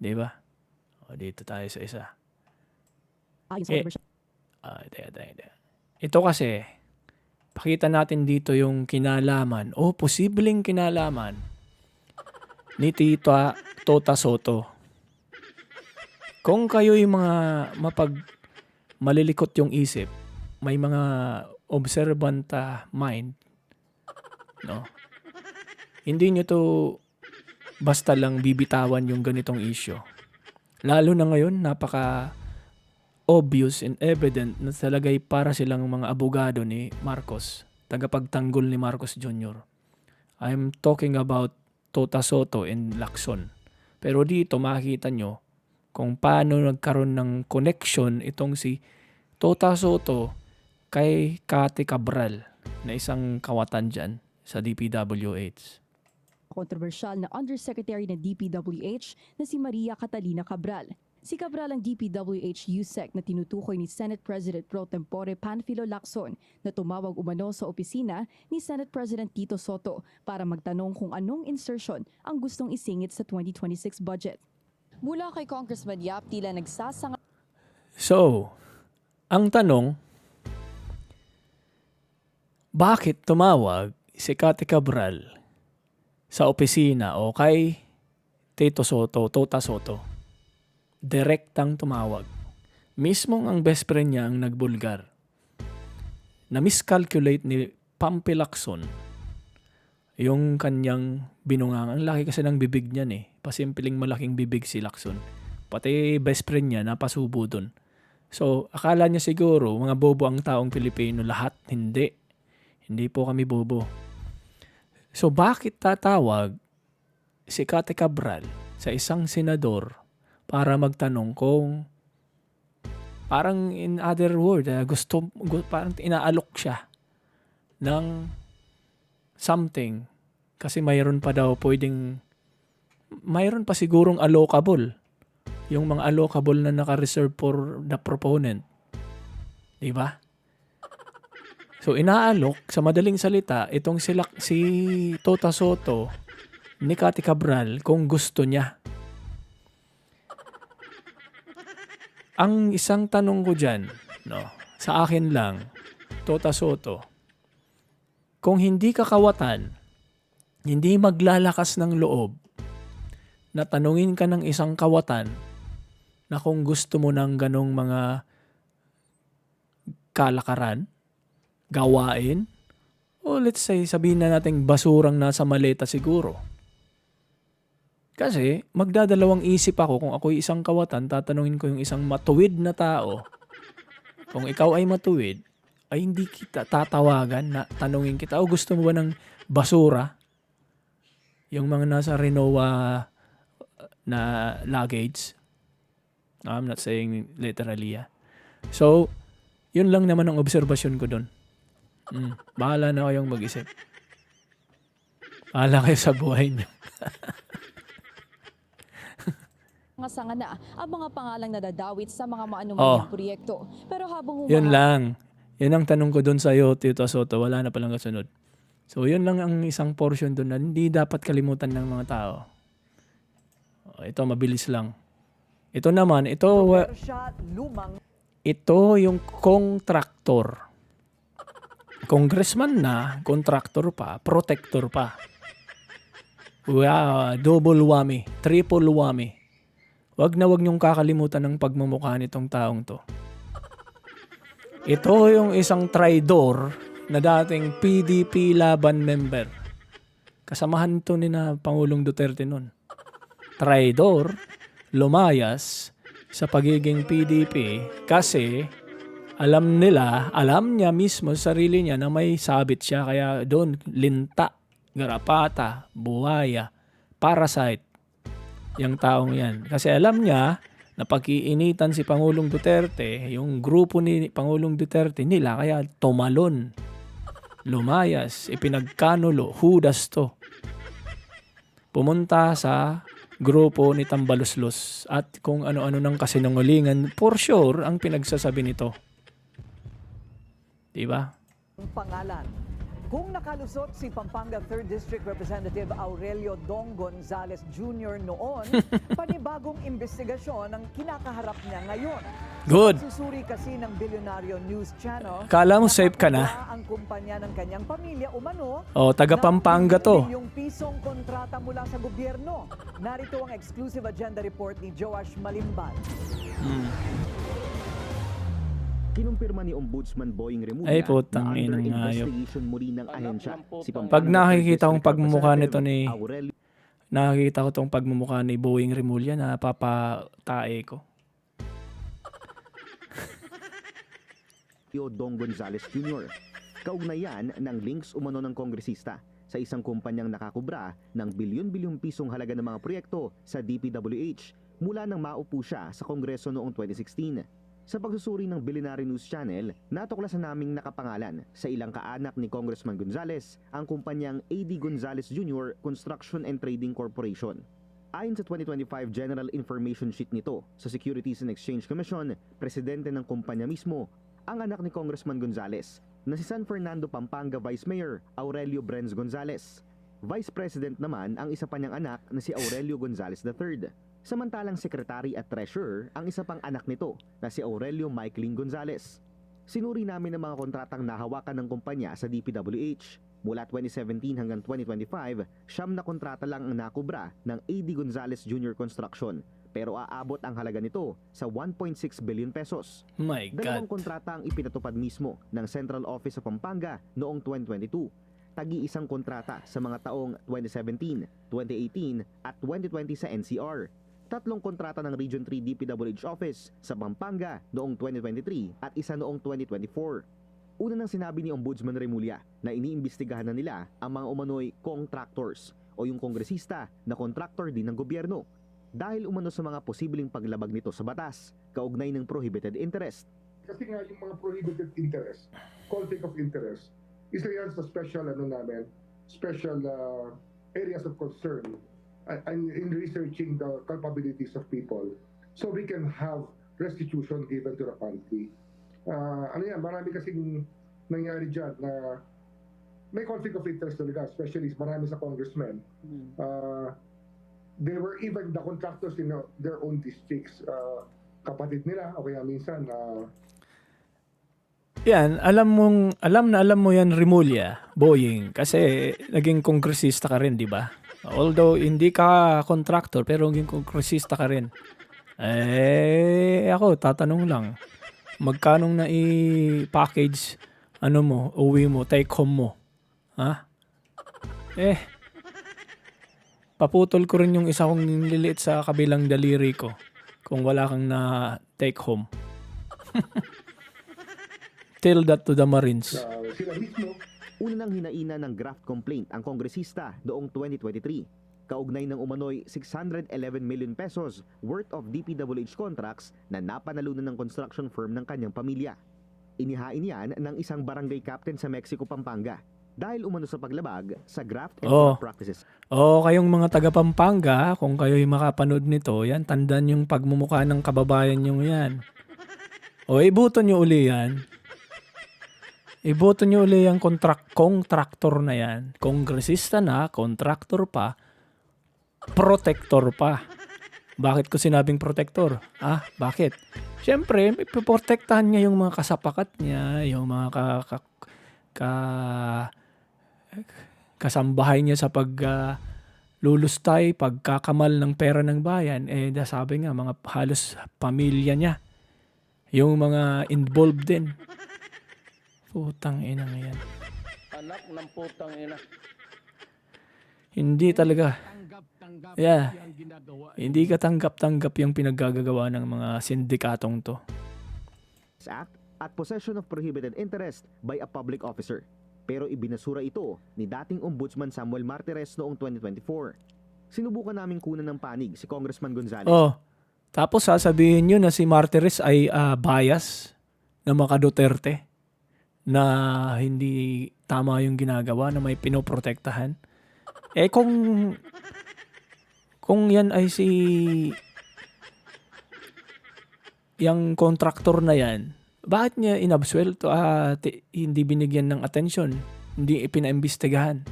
Diba? O, dito tayo sa isa. Teka. Ito kasi, pakita natin dito yung kinalaman o posibleng kinalaman ni Tita Tota Soto. Kung kayo yung mga malilikot yung isip, may mga observant mind, no? Hindi nyo to basta lang bibitawan yung ganitong issue. Lalo na ngayon, napaka obvious and evident na talagay para silang mga abogado ni Marcos, tagapagtanggol ni Marcos Jr. I'm talking about Tota Soto and Lacson. Pero dito makikita nyo kung paano nagkaroon ng connection itong si Tota Soto kay Cathy Cabral na isang kawatan dyan sa DPWH. Kontrobersyal na Undersecretary ng DPWH na si Maria Catalina Cabral. Si Cabral ang DPWH USEC na tinutukoy ni Senate President Pro Tempore Panfilo Lacson na tumawag umano sa opisina ni Senate President Tito Soto para magtanong kung anong insertion ang gustong isingit sa 2026 budget. Mula kay Congressman Yap, tila nagsasanga. So, ang tanong, bakit tumawag si Cathy Cabral sa opisina o kay Tito Soto, Tota Soto? Direktang tumawag. Mismong ang best friend niya ang nagbulgar. Na-miscalculate ni Pampi Lacson yung kanyang binungang. Ang laki kasi ng bibig niyan eh. Pasimpiling malaking bibig si Lacson. Pati best friend niya napasubo dun. So, akala niya siguro mga bobo ang taong Pilipino. Lahat, hindi. Hindi po kami bobo. So, bakit tatawag si Cathy Cabral sa isang senador para magtanong kung parang in other word, parang inaalok siya ng something kasi mayroon pa sigurong allocable. Yung mga allocable na naka-reserve for the proponent. Diba? So inaalok, sa madaling salita, itong si Tota Soto ni Cathy Cabral kung gusto niya. Ang isang tanong ko dyan, no, sa akin lang, Tota Soto, kung hindi ka kawatan, hindi maglalakas ng loob na tanungin ka ng isang kawatan na kung gusto mo ng ganong mga kalakaran, gawain, o let's say sabihin na natin basurang nasa maleta siguro. Kasi magdadalawang isip ako kung ako'y isang kawatan, tatanungin ko yung isang matuwid na tao. Kung ikaw ay matuwid, ay hindi kita tatawagan na tanungin kita, o gusto mo ba ng basura? Yung mga nasa Renoa na luggage. I'm not saying literally. So, yun lang naman ang obserbasyon ko doon. Bahala na kayong mag-isip. Bahala kayo sa buhay niyo. Mga sanga na ang mga pangalang nadadawit sa mga maanumang proyekto. Pero habang Yun lang. Yun ang tanong ko doon sa iyo, Tito Soto. Wala na palang kasunod. So, yun lang ang isang portion doon na hindi dapat kalimutan ng mga tao. Ito, mabilis lang. Ito naman, ito yung contractor. Congressman na, contractor pa, protector pa. Wow, double whammy, triple whammy. Wag niyong kakalimutan ng pagmumukha nitong taong to. Ito yung isang traidor na dating PDP laban member. Kasamahan to ni na Pangulong Duterte nun. Traidor, lumayas sa pagiging PDP kasi alam niya mismo sa sarili niya na may sabit siya, kaya doon linta, garapata, buhaya, parasite yung taong yan. Kasi alam niya na pag-iinitan si Pangulong Duterte, yung grupo ni Pangulong Duterte nila, kaya tumalon, lumayas, ipinagkanulo, hudas to. Pumunta sa grupo ni Tambaluslos at kung ano-ano ng kasinungalingan, for sure, ang pinagsasabi nito. Diba? Pangalan. Kung nakalusot si Pampanga 3rd District Representative Aurelio Dong Gonzales Jr. noon, panibagong investigasyon ang kinakaharap niya ngayon. Good. Susuri kasi ng Bilyonaryo News Channel. Kala mo safe ka na? Ang kumpanya ng kanyang pamilya umano. Taga Pampanga to. Yung pisong kontrata mula sa gobyerno. Narito ang exclusive agenda report ni Joash Malimbal. Kinumpirma ni Ombudsman Boying Remulla Ay, putang na under inang hayop. investigation muli ng ahensya si Pag Pampanga nakikita kong District pagmumukha nito Representative ni Aurelio nakikita ko tong pagmumukha ni Boeing Remulla na papatae ko. Dong Gonzales Jr. Kaugnayan ng links umano ng kongresista sa isang kumpanyang nakakubra ng bilyon-bilyong pisong halaga ng mga proyekto sa DPWH mula nang maupo siya sa Kongreso noong 2016. Sa pagsusuri ng Billionaire News Channel, natuklasan naming nakapangalan sa ilang kaanak ni Congressman Gonzales ang kumpanyang AD Gonzales Jr. Construction and Trading Corporation. Ayon sa 2025 General Information Sheet nito sa Securities and Exchange Commission, presidente ng kumpanya mismo ang anak ni Congressman Gonzales na si San Fernando Pampanga Vice Mayor Aurelio Brenz Gonzales. Vice President naman ang isa pa niyang anak na si Aurelio Gonzales III. Samantalang Secretary at Treasurer ang isa pang anak nito na si Aurelio Michaeling Gonzales. Sinuri namin ang mga kontratang nahawakan ng kumpanya sa DPWH. Mula 2017 hanggang 2025, 9 na kontrata lang ang nakubra ng AD Gonzales Jr. Construction, pero aabot ang halaga nito sa 1.6 billion pesos. My Dalawang God. kontrata ang ipinatupad mismo ng Central Office sa Pampanga noong 2022. Tagi-isang kontrata sa mga taong 2017, 2018 at 2020 sa NCR. 3 kontrata ng Region 3 DPWH Office sa Pampanga noong 2023 at isa noong 2024. Una nang sinabi ni Ombudsman Remulla na iniimbestigahan na nila ang mga umano'y contractors o yung kongresista na contractor din ng gobyerno dahil umano sa mga posibleng paglabag nito sa batas, kaugnay ng prohibited interest. Kasi nga yung mga prohibited interest, conflict of interest, isa yan sa special special areas of concern in researching the culpabilities of people so we can have restitution given to the country. Marami kasing nangyari dyan na may conflict of interest talaga, especially marami sa congressmen. They were even the contractors in their own districts. Kapatid nila, o kaya minsan Yan, alam mo yan Remulla, Boying, kasi naging kongresista ka rin, di ba? Although hindi ka contractor, pero naging kongresista ka rin. Ako, tatanong lang, magkano na i-package, uwi mo, take home mo? Ha? Paputol ko rin yung isa kong liliit sa kabilang daliri ko kung wala kang na take home. Tell that to the Marines. sila mismo. Una nang hinaina ng graft complaint ang kongresista noong 2023. Kaugnay ng umano'y 611 million pesos worth of DPWH contracts na napanalunan ng construction firm ng kanyang pamilya. Inihain yan ng isang barangay captain sa Mexico, Pampanga dahil umano sa paglabag sa graft and corrupt practices. Kayong mga taga Pampanga, kung kayo'y makapanood nito, yan, tandaan yung pagmumukha ng kababayan yung yan. Ibuto nyo uli yan. Iboto nyo uli yung contractor na yan. Kongresista na, contractor pa, protector pa. Bakit ko sinabing protector? Bakit? Siyempre, ipoprotektahan niya yung mga kasapakat niya, yung mga kasambahay niya sa lulustay, pagkakamal ng pera ng bayan. Sabi nga, mga halos pamilya niya. Yung mga involved din. Putang ina ngayon. Anak ng putang ina. Hindi talaga. Hindi ka tanggap-tanggap yung pinaggagawa ng mga sindikatong to. Act at possession of prohibited interest by a public officer. Pero ibinasura ito ni dating Ombudsman Samuel Martires noong 2024. Sinubukan naming kunan ng panig si Congressman Gonzales. Tapos sasabihin nyo na si Martires ay bias na mga Duterte na hindi tama yung ginagawa, na may pinoprotektahan. Kung yan ay yung contractor na yan, bakit niya inabsuelto at hindi binigyan ng atensyon, hindi ipinaimbestigahan?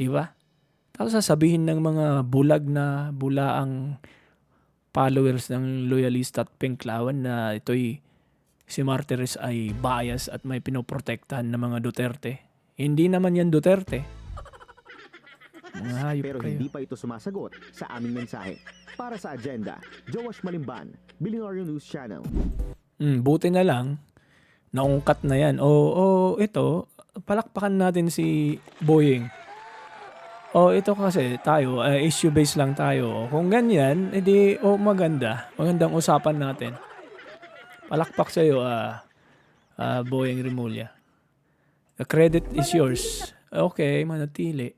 Di ba? Tapos sasabihin ng mga bulaang followers ng loyalista at pinklawan na si Martires ay bias at may pinoprotektahan ng mga Duterte. Hindi naman yan Duterte. Mga hayop Pero kayo. hindi pa ito sumasagot sa aming mensahe. Para sa agenda, Joash Malimban, Billionaire News Channel. Buti na lang, Naungkat na yan. O ito, palakpakan natin si Boying. Ito kasi tayo, issue-based lang tayo. Kung ganyan, edi, maganda. Magandang usapan natin. Palakpak sa'yo, Boying Rimulya. The credit is yours. Okay, manatili.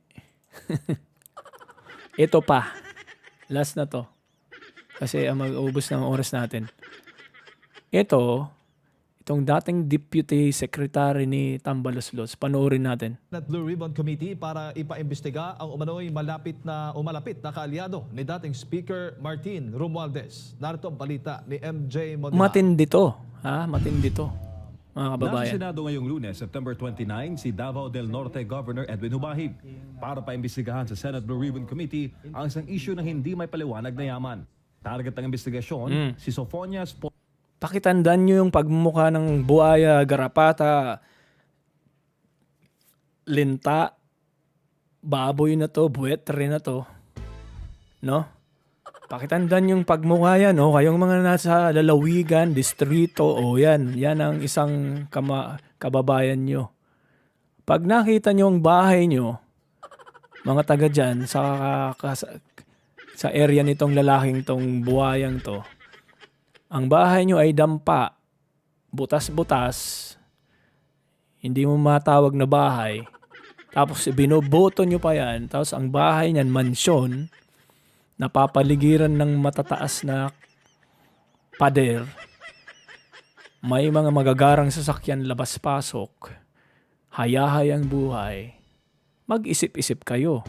Ito pa. Last na to. Kasi mag-ubos ng oras natin. Itong dating Deputy Secretary ni Tambaloslos. Panoorin natin. At Blue Ribbon Committee para ipaimbestiga ang umano'y malapit na kaalyado ni dating Speaker Martin Romualdez. Narito ang balita ni MJ Mondela. Matindi to. Matindi to. Mga kababayan. Nasa Senado ngayong Lunes, September 29, si Davao del Norte Governor Edwin Hubahib para paimbestigahan sa Senate Blue Ribbon Committee ang isang issue na hindi may paliwanag na yaman. Target ng investigasyon, si Sophonia's Pakitandaan nyo yung pagmumukha ng buaya, garapata, linta, baboy na to, buwetre na to. No? Pakitandaan yung pagmukha yan. Kayong mga nasa lalawigan, distrito, yan. Yan ang isang kababayan nyo. Pag nakita nyo ang bahay nyo, mga taga dyan, sa area nitong lalaking tong buhayang to, ang bahay nyo ay dampa, butas-butas, hindi mo matawag na bahay, tapos binoboto nyo pa yan, tapos ang bahay niyan, mansyon, napapaligiran ng matataas na pader, may mga magagarang sasakyan labas-pasok, hayahay ang buhay, mag-isip-isip kayo.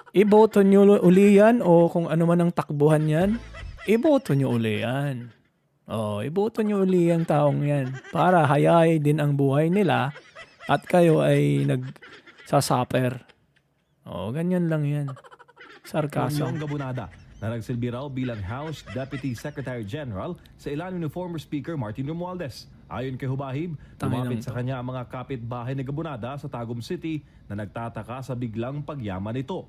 Iboto nyo uli yan o kung ano man ang takbuhan yan, iboto nyo uli yan. Iboto nyo uli ang taong yan para hayay din ang buhay nila at kayo ay nagsasaper. Ganyan lang yan. Sarcasm. Romeo Gabunada na nagsilbi raw bilang House Deputy Secretary General sa ilalim ni former Speaker Martin Romualdez. Ayon kay Hubahib, lumapit sa kanya ang mga kapitbahay ni Gabunada sa Tagum City na nagtataka sa biglang pagyaman nito.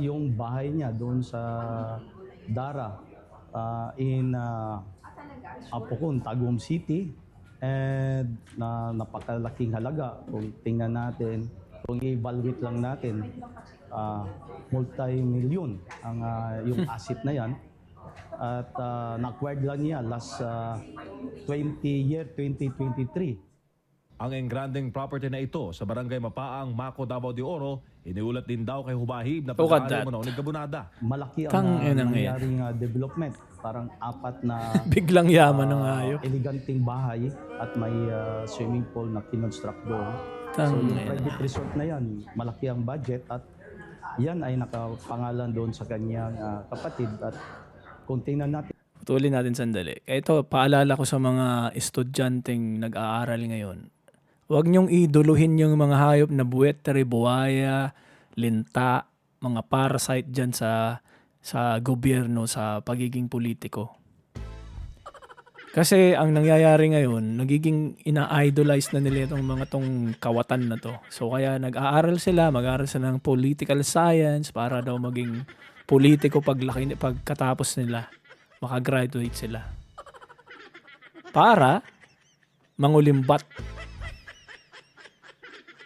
Yung bahay niya doon sa Dara, in Apocon, Tagum City, and napakalaking halaga. Kung tingnan natin, kung i-evaluate lang natin, multi-million ang yung asset na yan. At na-acquired lang niya last 2023. Ang engranding property na ito sa Barangay Mapaang, Maco, Davao de Oro, iniulat din daw kay Hubahib na pag-aari mo ni Gabunada. Malaki ang nangyaring development. Parang 4 na biglang yaman ng hayop. Eleganting bahay at may swimming pool na kinonstruct doon. So yung private resort na yan, malaki ang budget at yan ay nakapangalan doon sa kanyang kapatid. At kung tingnan natin, putulin natin sandali. Ito, paalala ko sa mga estudyanteng nag-aaral ngayon. Huwag niyong iduluhin yung mga hayop na buwetre, buwaya, linta, mga parasite dyan sa gobyerno, sa pagiging politiko. Kasi ang nangyayari ngayon, nagiging ina-idolize na nila itong mga tong kawatan na to. So kaya nag-aaral sila, mag-aaral sila ng political science para daw maging politiko pagkatapos nila. Makagraduate sila. Para mangulimbat.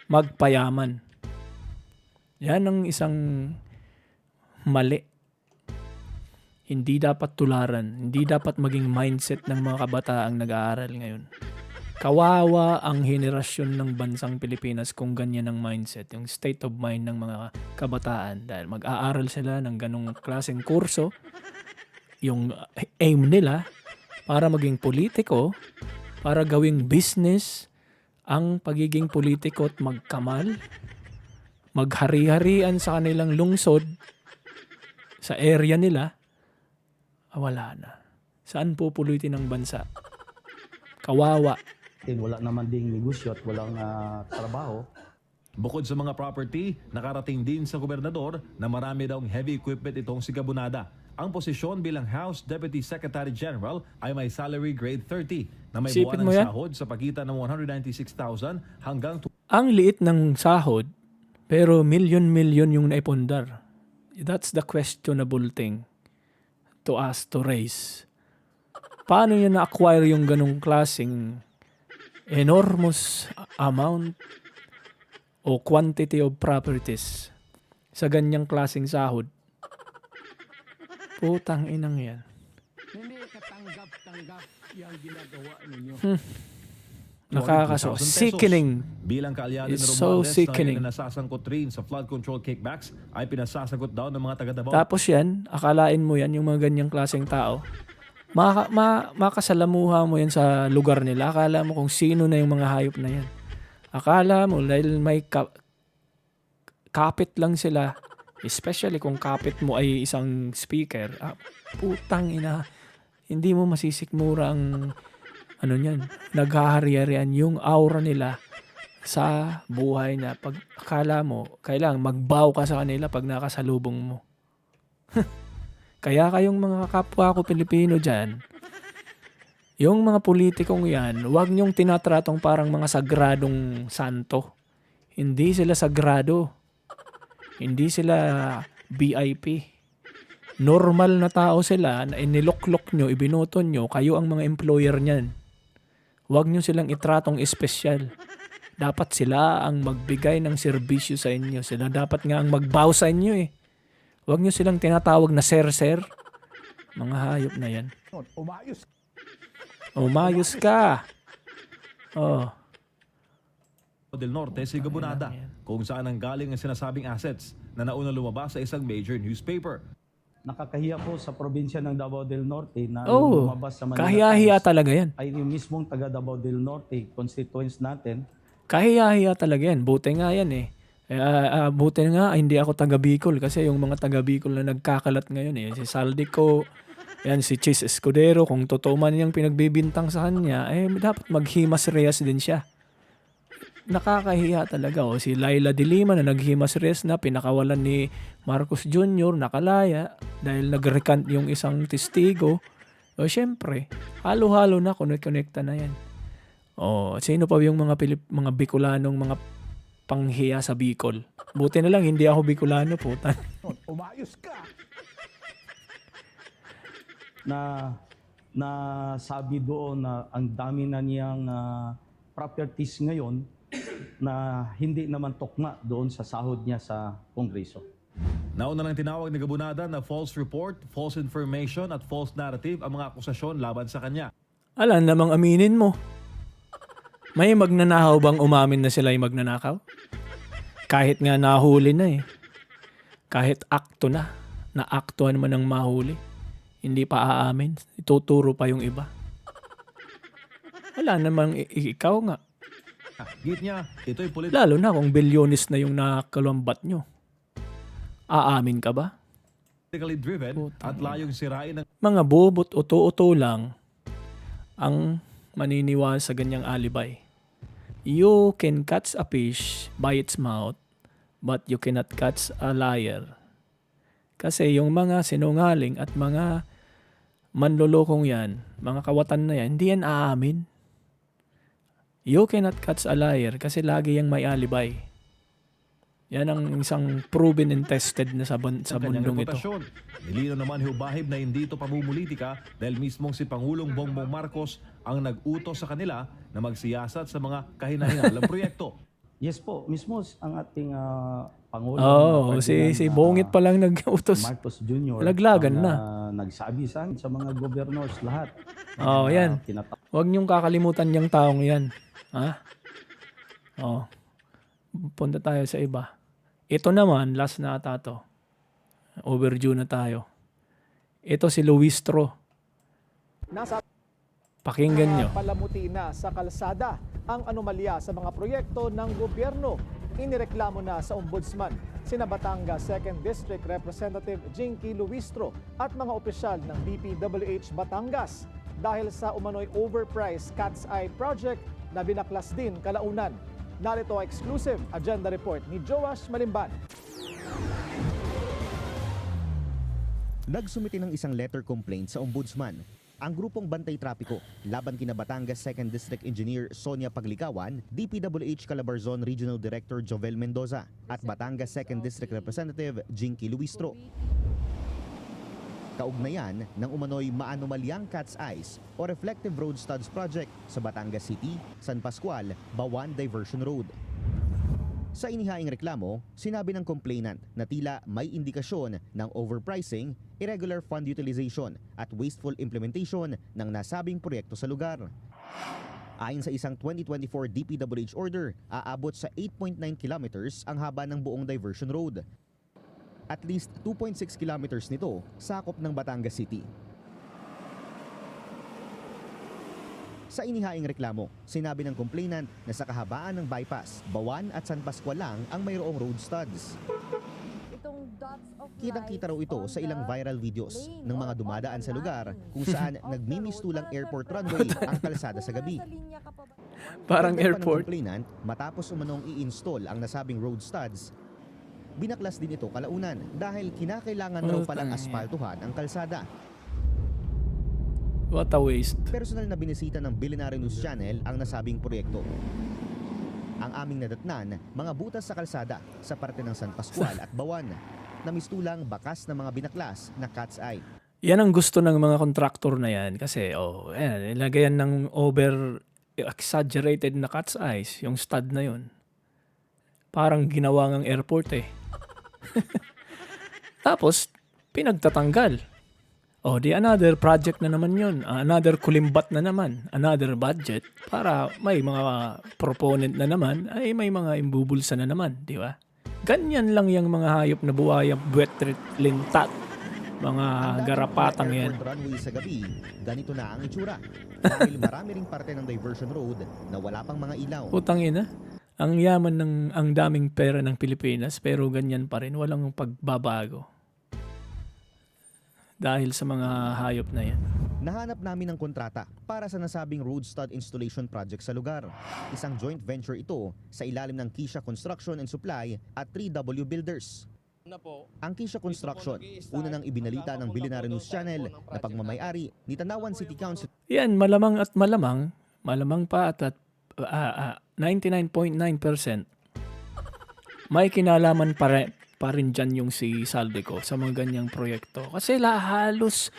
Magpayaman. Yan ang isang mali. Hindi dapat tularan. Hindi dapat maging mindset ng mga kabataang nag-aaral ngayon. Kawawa ang henerasyon ng bansang Pilipinas kung ganyan ang mindset. Yung state of mind ng mga kabataan. Dahil mag-aaral sila ng ganong klaseng kurso. Yung aim nila para maging politiko, para gawing business ang pagiging politiko at magkamal, maghari-harian sa kanilang lungsod, sa area nila, wala na. Saan pupulutin ang bansa? Kawawa. Wala naman ding negosyo at walang trabaho. Bukod sa mga property, nakarating din sa gobernador na marami daw heavy equipment itong si Gabunada. Ang posisyon bilang House Deputy Secretary General ay may salary grade 30 na may buwanang sahod sa pagitan ng 196,000 hanggang... Ang liit ng sahod, pero milyon-milyon yung naipundar. That's the questionable thing to us to raise. Paano niya na-acquire yung ganong klaseng enormous amount o quantity of properties sa ganyang klaseng sahod? Putang inang yan. Hindi katanggap-tanggap yung ginagawa ninyo. Nakakaso. 40,000 pesos. Sickening. Bilang kaalyado ni It's so Romualdez sickening. na nasasangkot rin sa flood control kickbacks ay pinasasagot daw ng mga taga-Davao. Tapos yan, akalain mo yan, yung mga ganyang klaseng tao, makasalamuha mo yan sa lugar nila. Akala mo kung sino na yung mga hayop na yan. Akala mo, dahil may kapit lang sila, especially kung kapit mo ay isang speaker, putang ina, hindi mo masisikmura ang ano niyan, naghahari-harian yung aura nila sa buhay na pag akala mo, kailangan magbow ka sa kanila pag nakasalubong mo. Kaya kayong mga kapwa ko Pilipino dyan, yung mga politikong yan, huwag niyong tinatratong parang mga sagradong santo. Hindi sila sagrado. Hindi sila VIP. Normal na tao sila na iniloklok nyo, ibinoto nyo, kayo ang mga employer niyan. Huwag nyo silang itratong espesyal. Dapat sila ang magbigay ng serbisyo sa inyo. Sila dapat nga ang magbow sa inyo eh. Huwag nyo silang tinatawag na sir-sir. Mga hayop na yan. Umayos ka. Oh. del Norte, Sigabunada, kung saan ang galing ang sinasabing assets na nauna lumabas sa isang major newspaper. Nakakahiya po sa probinsya ng Davao del Norte na lumabas sa Manila kahiya-hiya Times talaga yan. ay yung mismong taga Davao del Norte, constituents natin. Kahiya-hiya talaga yan. Buti nga yan eh. Buti nga hindi ako taga Bicol kasi yung mga taga Bicol na nagkakalat ngayon eh. Si Saldico, yan, si Chis Escudero, kung totoo man yung pinagbibintang sa kanya, eh dapat maghimas reyes din siya. Nakakahiya talaga. O si Laila de Lima na naghimas reyes na pinakawalan ni Marcos Jr. nakalaya dahil nag-recant yung isang testigo. O syempre, halo-halo na, connect-connecta na yan. O sino pa yung mga Bicolanong mga panghiya sa Bicol? Buti na lang hindi ako Bicolano, putan. Umayos ka! Na sabi doon na ang dami na niyang properties ngayon na hindi naman tukma doon sa sahod niya sa Kongreso. Nauna nang tinawag ni Gabunada na false report, false information at false narrative ang mga akusasyon laban sa kanya. Alam namang aminin mo. May magnanakaw bang umamin na sila ay magnanakaw? Kahit nga nahuli na eh. Kahit akto na. Naaktuhan man ang mahuli. Hindi pa aamin. Ituturo pa yung iba. Wala namang ikaw nga. Git niya, ito'y Lalo na kung bilyonis na yung nakakalumbat nyo. Aamin ka ba? politically driven at layong sirain ng Mga bobot uto-uto lang ang maniniwala sa ganyang alibay. You can catch a fish by its mouth, but you cannot catch a liar. Kasi yung mga sinungaling at mga manlolokong yan, mga kawatan na yan, hindi yan aamin. You cannot catch a liar kasi lagi yang may alibay. Yan ang isang proven and tested na sa mundong ito. Nilino naman hubahib na hindi ito pamumulitika dahil mismong si Pangulong Bongbong Marcos ang nag-utos sa kanila na magsiyasat sa mga kahinahingalang proyekto. Yes po, mismo ang ating Pangulo. Si Bongit pa lang nag-utos. Marcos Jr. Laglagan na. Nagsabi sa mga governors lahat. Yan. Huwag niyong kakalimutan yung taong yan. Ha? Punta tayo sa iba. Ito naman, last na ata to. Overdue na tayo. Ito si Luistro. Pakinggan nyo. Palamuti na sa kalsada ang anomalya sa mga proyekto ng gobyerno. Inireklamo na sa Ombudsman sina Batangas 2nd District Representative Jinky Luistro at mga opisyal ng DPWH Batangas dahil sa umano'y overpriced Cat's Eye project na binaklas din kalaunan. Narito ang exclusive agenda report ni Joash Malimban. Nagsumiti ng isang letter complaint sa Ombudsman ang grupong Bantay Trapiko laban kina Batangas 2nd District Engineer Sonia Paglikawan, DPWH Calabarzon Regional Director Jovel Mendoza at Batangas 2nd District Representative Jinky Luistro. kaugnayan ng umano'y maanomalyang cat's eyes o reflective road studs project sa Batangas City, San Pascual, Bawan Diversion Road. Sa inihaing reklamo, sinabi ng complainant na tila may indikasyon ng overpricing, irregular fund utilization at wasteful implementation ng nasabing proyekto sa lugar. Ayon sa isang 2024 DPWH order, aabot sa 8.9 kilometers ang haba ng buong diversion road. At least 2.6 kilometers nito sakop ng Batangas City. Sa inihaing reklamo, sinabi ng complainant na sa kahabaan ng bypass, Bawan at San Pascual lang ang mayroong road studs. Kitang-kita raw ito sa ilang viral videos ng mga dumadaan sa lugar kung saan nagmimistulang airport runway ang kalsada sa gabi. Parang Dagdag pa ng airport. complainant, matapos umanong i-install ang nasabing road studs, binaklas din ito kalaunan dahil kinakailangan raw palang aspaltuhan ang kalsada. What a waste. Personal na binisita ng Billionaire News Channel ang nasabing proyekto. Ang aming nadatnan, mga butas sa kalsada sa parte ng San Pascual at Bawan, na mistulang bakas ng mga binaklas na cat's eye. Yan ang gusto ng mga kontraktor na yan kasi ilagay yan ng over exaggerated na cat's eyes, yung stud na yun. Parang ginawa ng airport eh. Tapos, pinagtatanggal. Di another project na naman yun. Another kulimbat na naman. Another budget para may mga proponent na naman ay may mga imbubulsa na naman. Di ba? Ganyan lang yung mga hayop na buhaya, buwetrit, lintat. Mga garapatang yan. Ang runway sa gabi, ganito na ang itsura. Dahil marami ring parte ng diversion road na wala pang mga ilaw. Putang ina. Ang yaman ng ang daming pera ng Pilipinas pero ganyan pa rin. Walang pagbabago. Dahil sa mga hayop na yan. Nahanap namin ng kontrata para sa nasabing road stud installation project sa lugar. Isang joint venture ito sa ilalim ng Kisha Construction and Supply at 3W Builders. Ang Kisha Construction, una nang ibinalita ng Billionaire News Channel na pagmamayari ni Tanawan City Council. Yan, malamang pa at 99.9% may kinalaman pa rin dyan yung si Saldico sa mga ganyang proyekto. Kasi halos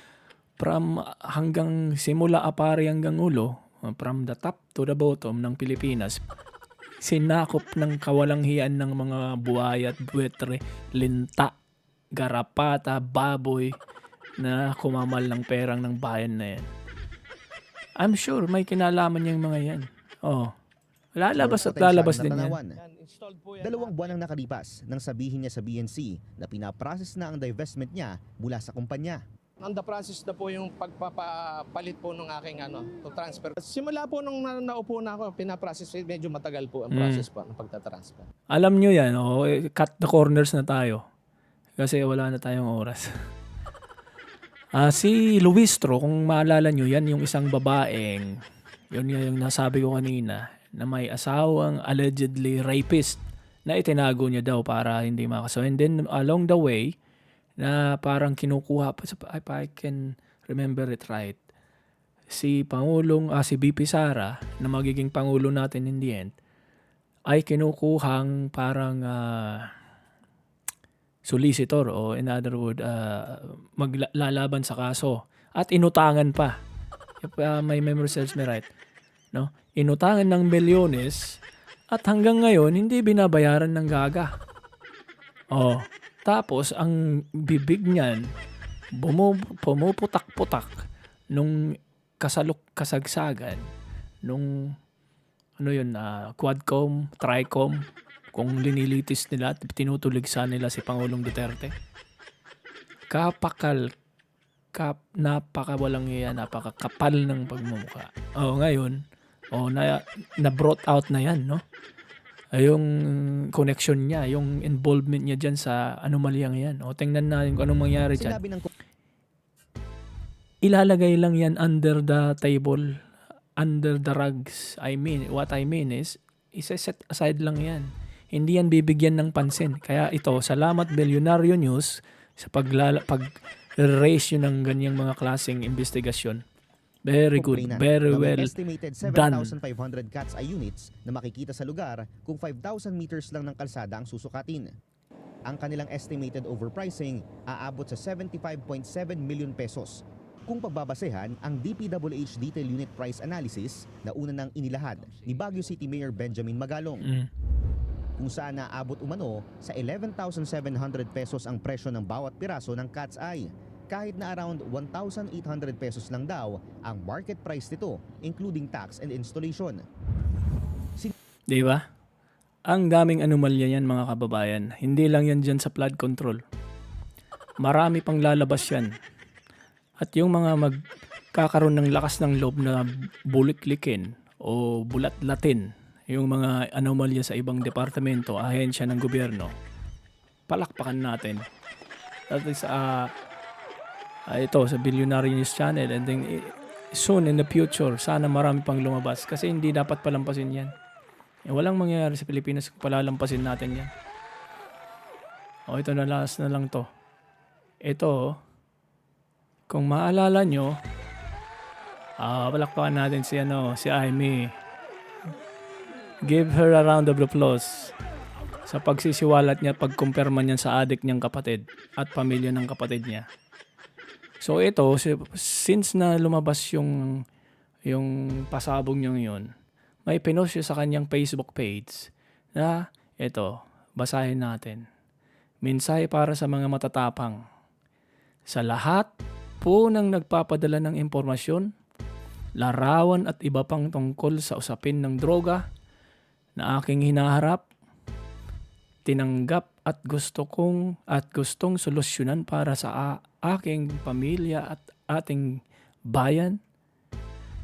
from hanggang simula apari hanggang ulo, from the top to the bottom ng Pilipinas, sinakop ng kawalang hiyan ng mga buhay at buwetre, linta, garapata, baboy na kumamal ng perang ng bayan na yan. I'm sure may kinalaman yung mga yan. Lalabas at lalabas din yan. 2 buwan ang nakalipas nang sabihin niya sa BNC na pinaprocess na ang divestment niya mula sa kumpanya. On the process na po yung pagpapalit po ng aking to transfer. Simula po nung naupo na ako, pinaprocess, medyo matagal po ang process po ng pagtatransfer. Alam nyo yan, cut the corners na tayo. Kasi wala na tayong oras. Si Luistro, kung maalala nyo, yan yung isang babaeng, yun yung nasabi ko kanina, na may asawang allegedly rapist na itinago niya daw para hindi makaso. And then along the way, na parang kinukuha pa, if I can remember it right, si BP Sara, na magiging Pangulo natin in the end, ay kinukuhang parang solicitor o in other word, maglalaban sa kaso. At inutangan pa. If my memory serves me right. No? Inutangan ng milyones at hanggang ngayon hindi binabayaran ng gaga. Tapos ang bibig niyan pumuputak-putak nung kasagsagan nung Quadcom, Tricom, kung linilitis nila at tinutuligsa nila si Pangulong Duterte. Napakawalang iya, napakakapal ng pagmumukha. Ngayon, na-brought out na yan, no? Yung connection niya, yung involvement niya dyan sa anomalyang yan. Tingnan natin kung anong mangyari dyan. Ilalagay lang yan under the table, under the rugs. What I mean is set aside lang yan. Hindi yan bibigyan ng pansin. Kaya ito, salamat Billionaire News sa pag-raise yun ng ganyang mga klaseng investigasyon. Very good. Very well Estimated done. 7,500 cat's eye units na makikita sa lugar kung 5,000 meters lang ng kalsada ang susukatin. Ang kanilang estimated overpricing aabot sa 75.7 million pesos. Kung pagbabasehan ang DPWH Detail Unit Price Analysis na una nang inilahad ni Baguio City Mayor Benjamin Magalong, kung saan naabot umano sa 11,700 pesos ang presyo ng bawat piraso ng cat's eye, kahit na around 1,800 pesos lang daw ang market price nito, including tax and installation. Di ba? Ang daming anomalya yan mga kababayan. Hindi lang yan dyan sa flood control. Marami pang lalabas yan. At yung mga magkakaroon ng lakas ng loob na buliklikin o bulat-latin yung mga anomalya sa ibang departamento, ahensya ng gobyerno, palakpakan natin. That is ito sa Billionaire News Channel, and then soon in the future, sana marami pang lumabas kasi hindi dapat palampasin yan. Walang mangyayari sa Pilipinas kung palalampasin natin yan. Ito na last na lang to. Ito, kung maalala nyo, palakpakan natin si Amy. Give her a round of applause sa pagsisiwalat niya, pagkumpirma niya sa adik niyang kapatid at pamilya ng kapatid niya. So ito, since na lumabas yung pasabog niyo yun, may pinost siya sa kanyang Facebook page na ito, basahin natin. Mensahe para sa mga matatapang. Sa lahat po ng nagpapadala ng impormasyon, larawan at iba pang tungkol sa usapin ng droga na aking hinaharap, tinanggap at gustong solusyonan para sa aking pamilya at ating bayan.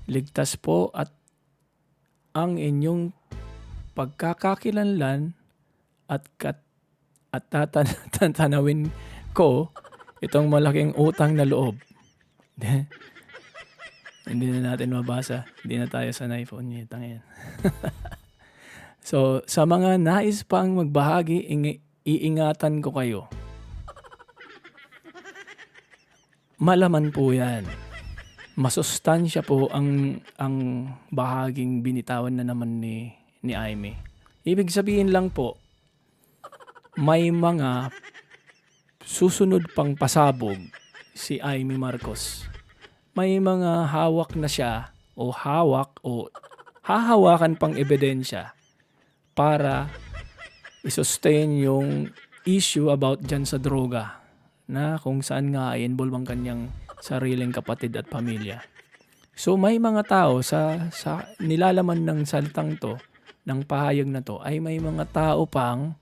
Ligtas po at ang inyong pagkakakilanlan at tatanawin ko itong malaking utang na loob. Hindi na natin mabasa. Hindi na tayo sanay phone niya. Tangin. So, sa mga nais pang magbahagi, iingatan ko kayo. Malaman po yan. Masustansya po ang bahaging binitawan na naman ni Amy. Ibig sabihin lang po, may mga susunod pang pasabog si Amy Marcos. May mga hawak na siya o hahawakan pang ebidensya para isustain yung issue about dyan sa droga na kung saan nga ay involve ang kanyang sariling kapatid at pamilya. So may mga tao sa nilalaman ng salitang to, ng pahayag na to, ay may mga tao pang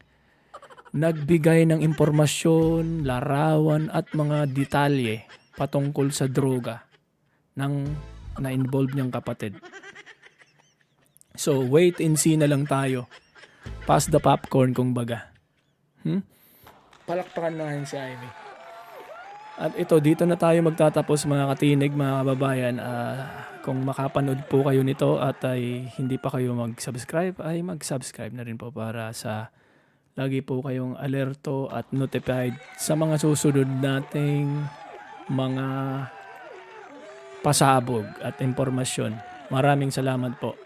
nagbigay ng impormasyon, larawan at mga detalye patungkol sa droga ng na-involve niyang kapatid. So wait and see na lang tayo. Pass the popcorn kung baga. Palakpakan na ngayon si Amy. At ito, dito na tayo magtatapos mga katinig, mga kababayan. Kung makapanood po kayo nito at ay hindi pa kayo mag-subscribe, ay mag-subscribe na rin po para sa lagi po kayong alerto at notified sa mga susunod nating mga pasabog at impormasyon. Maraming salamat po.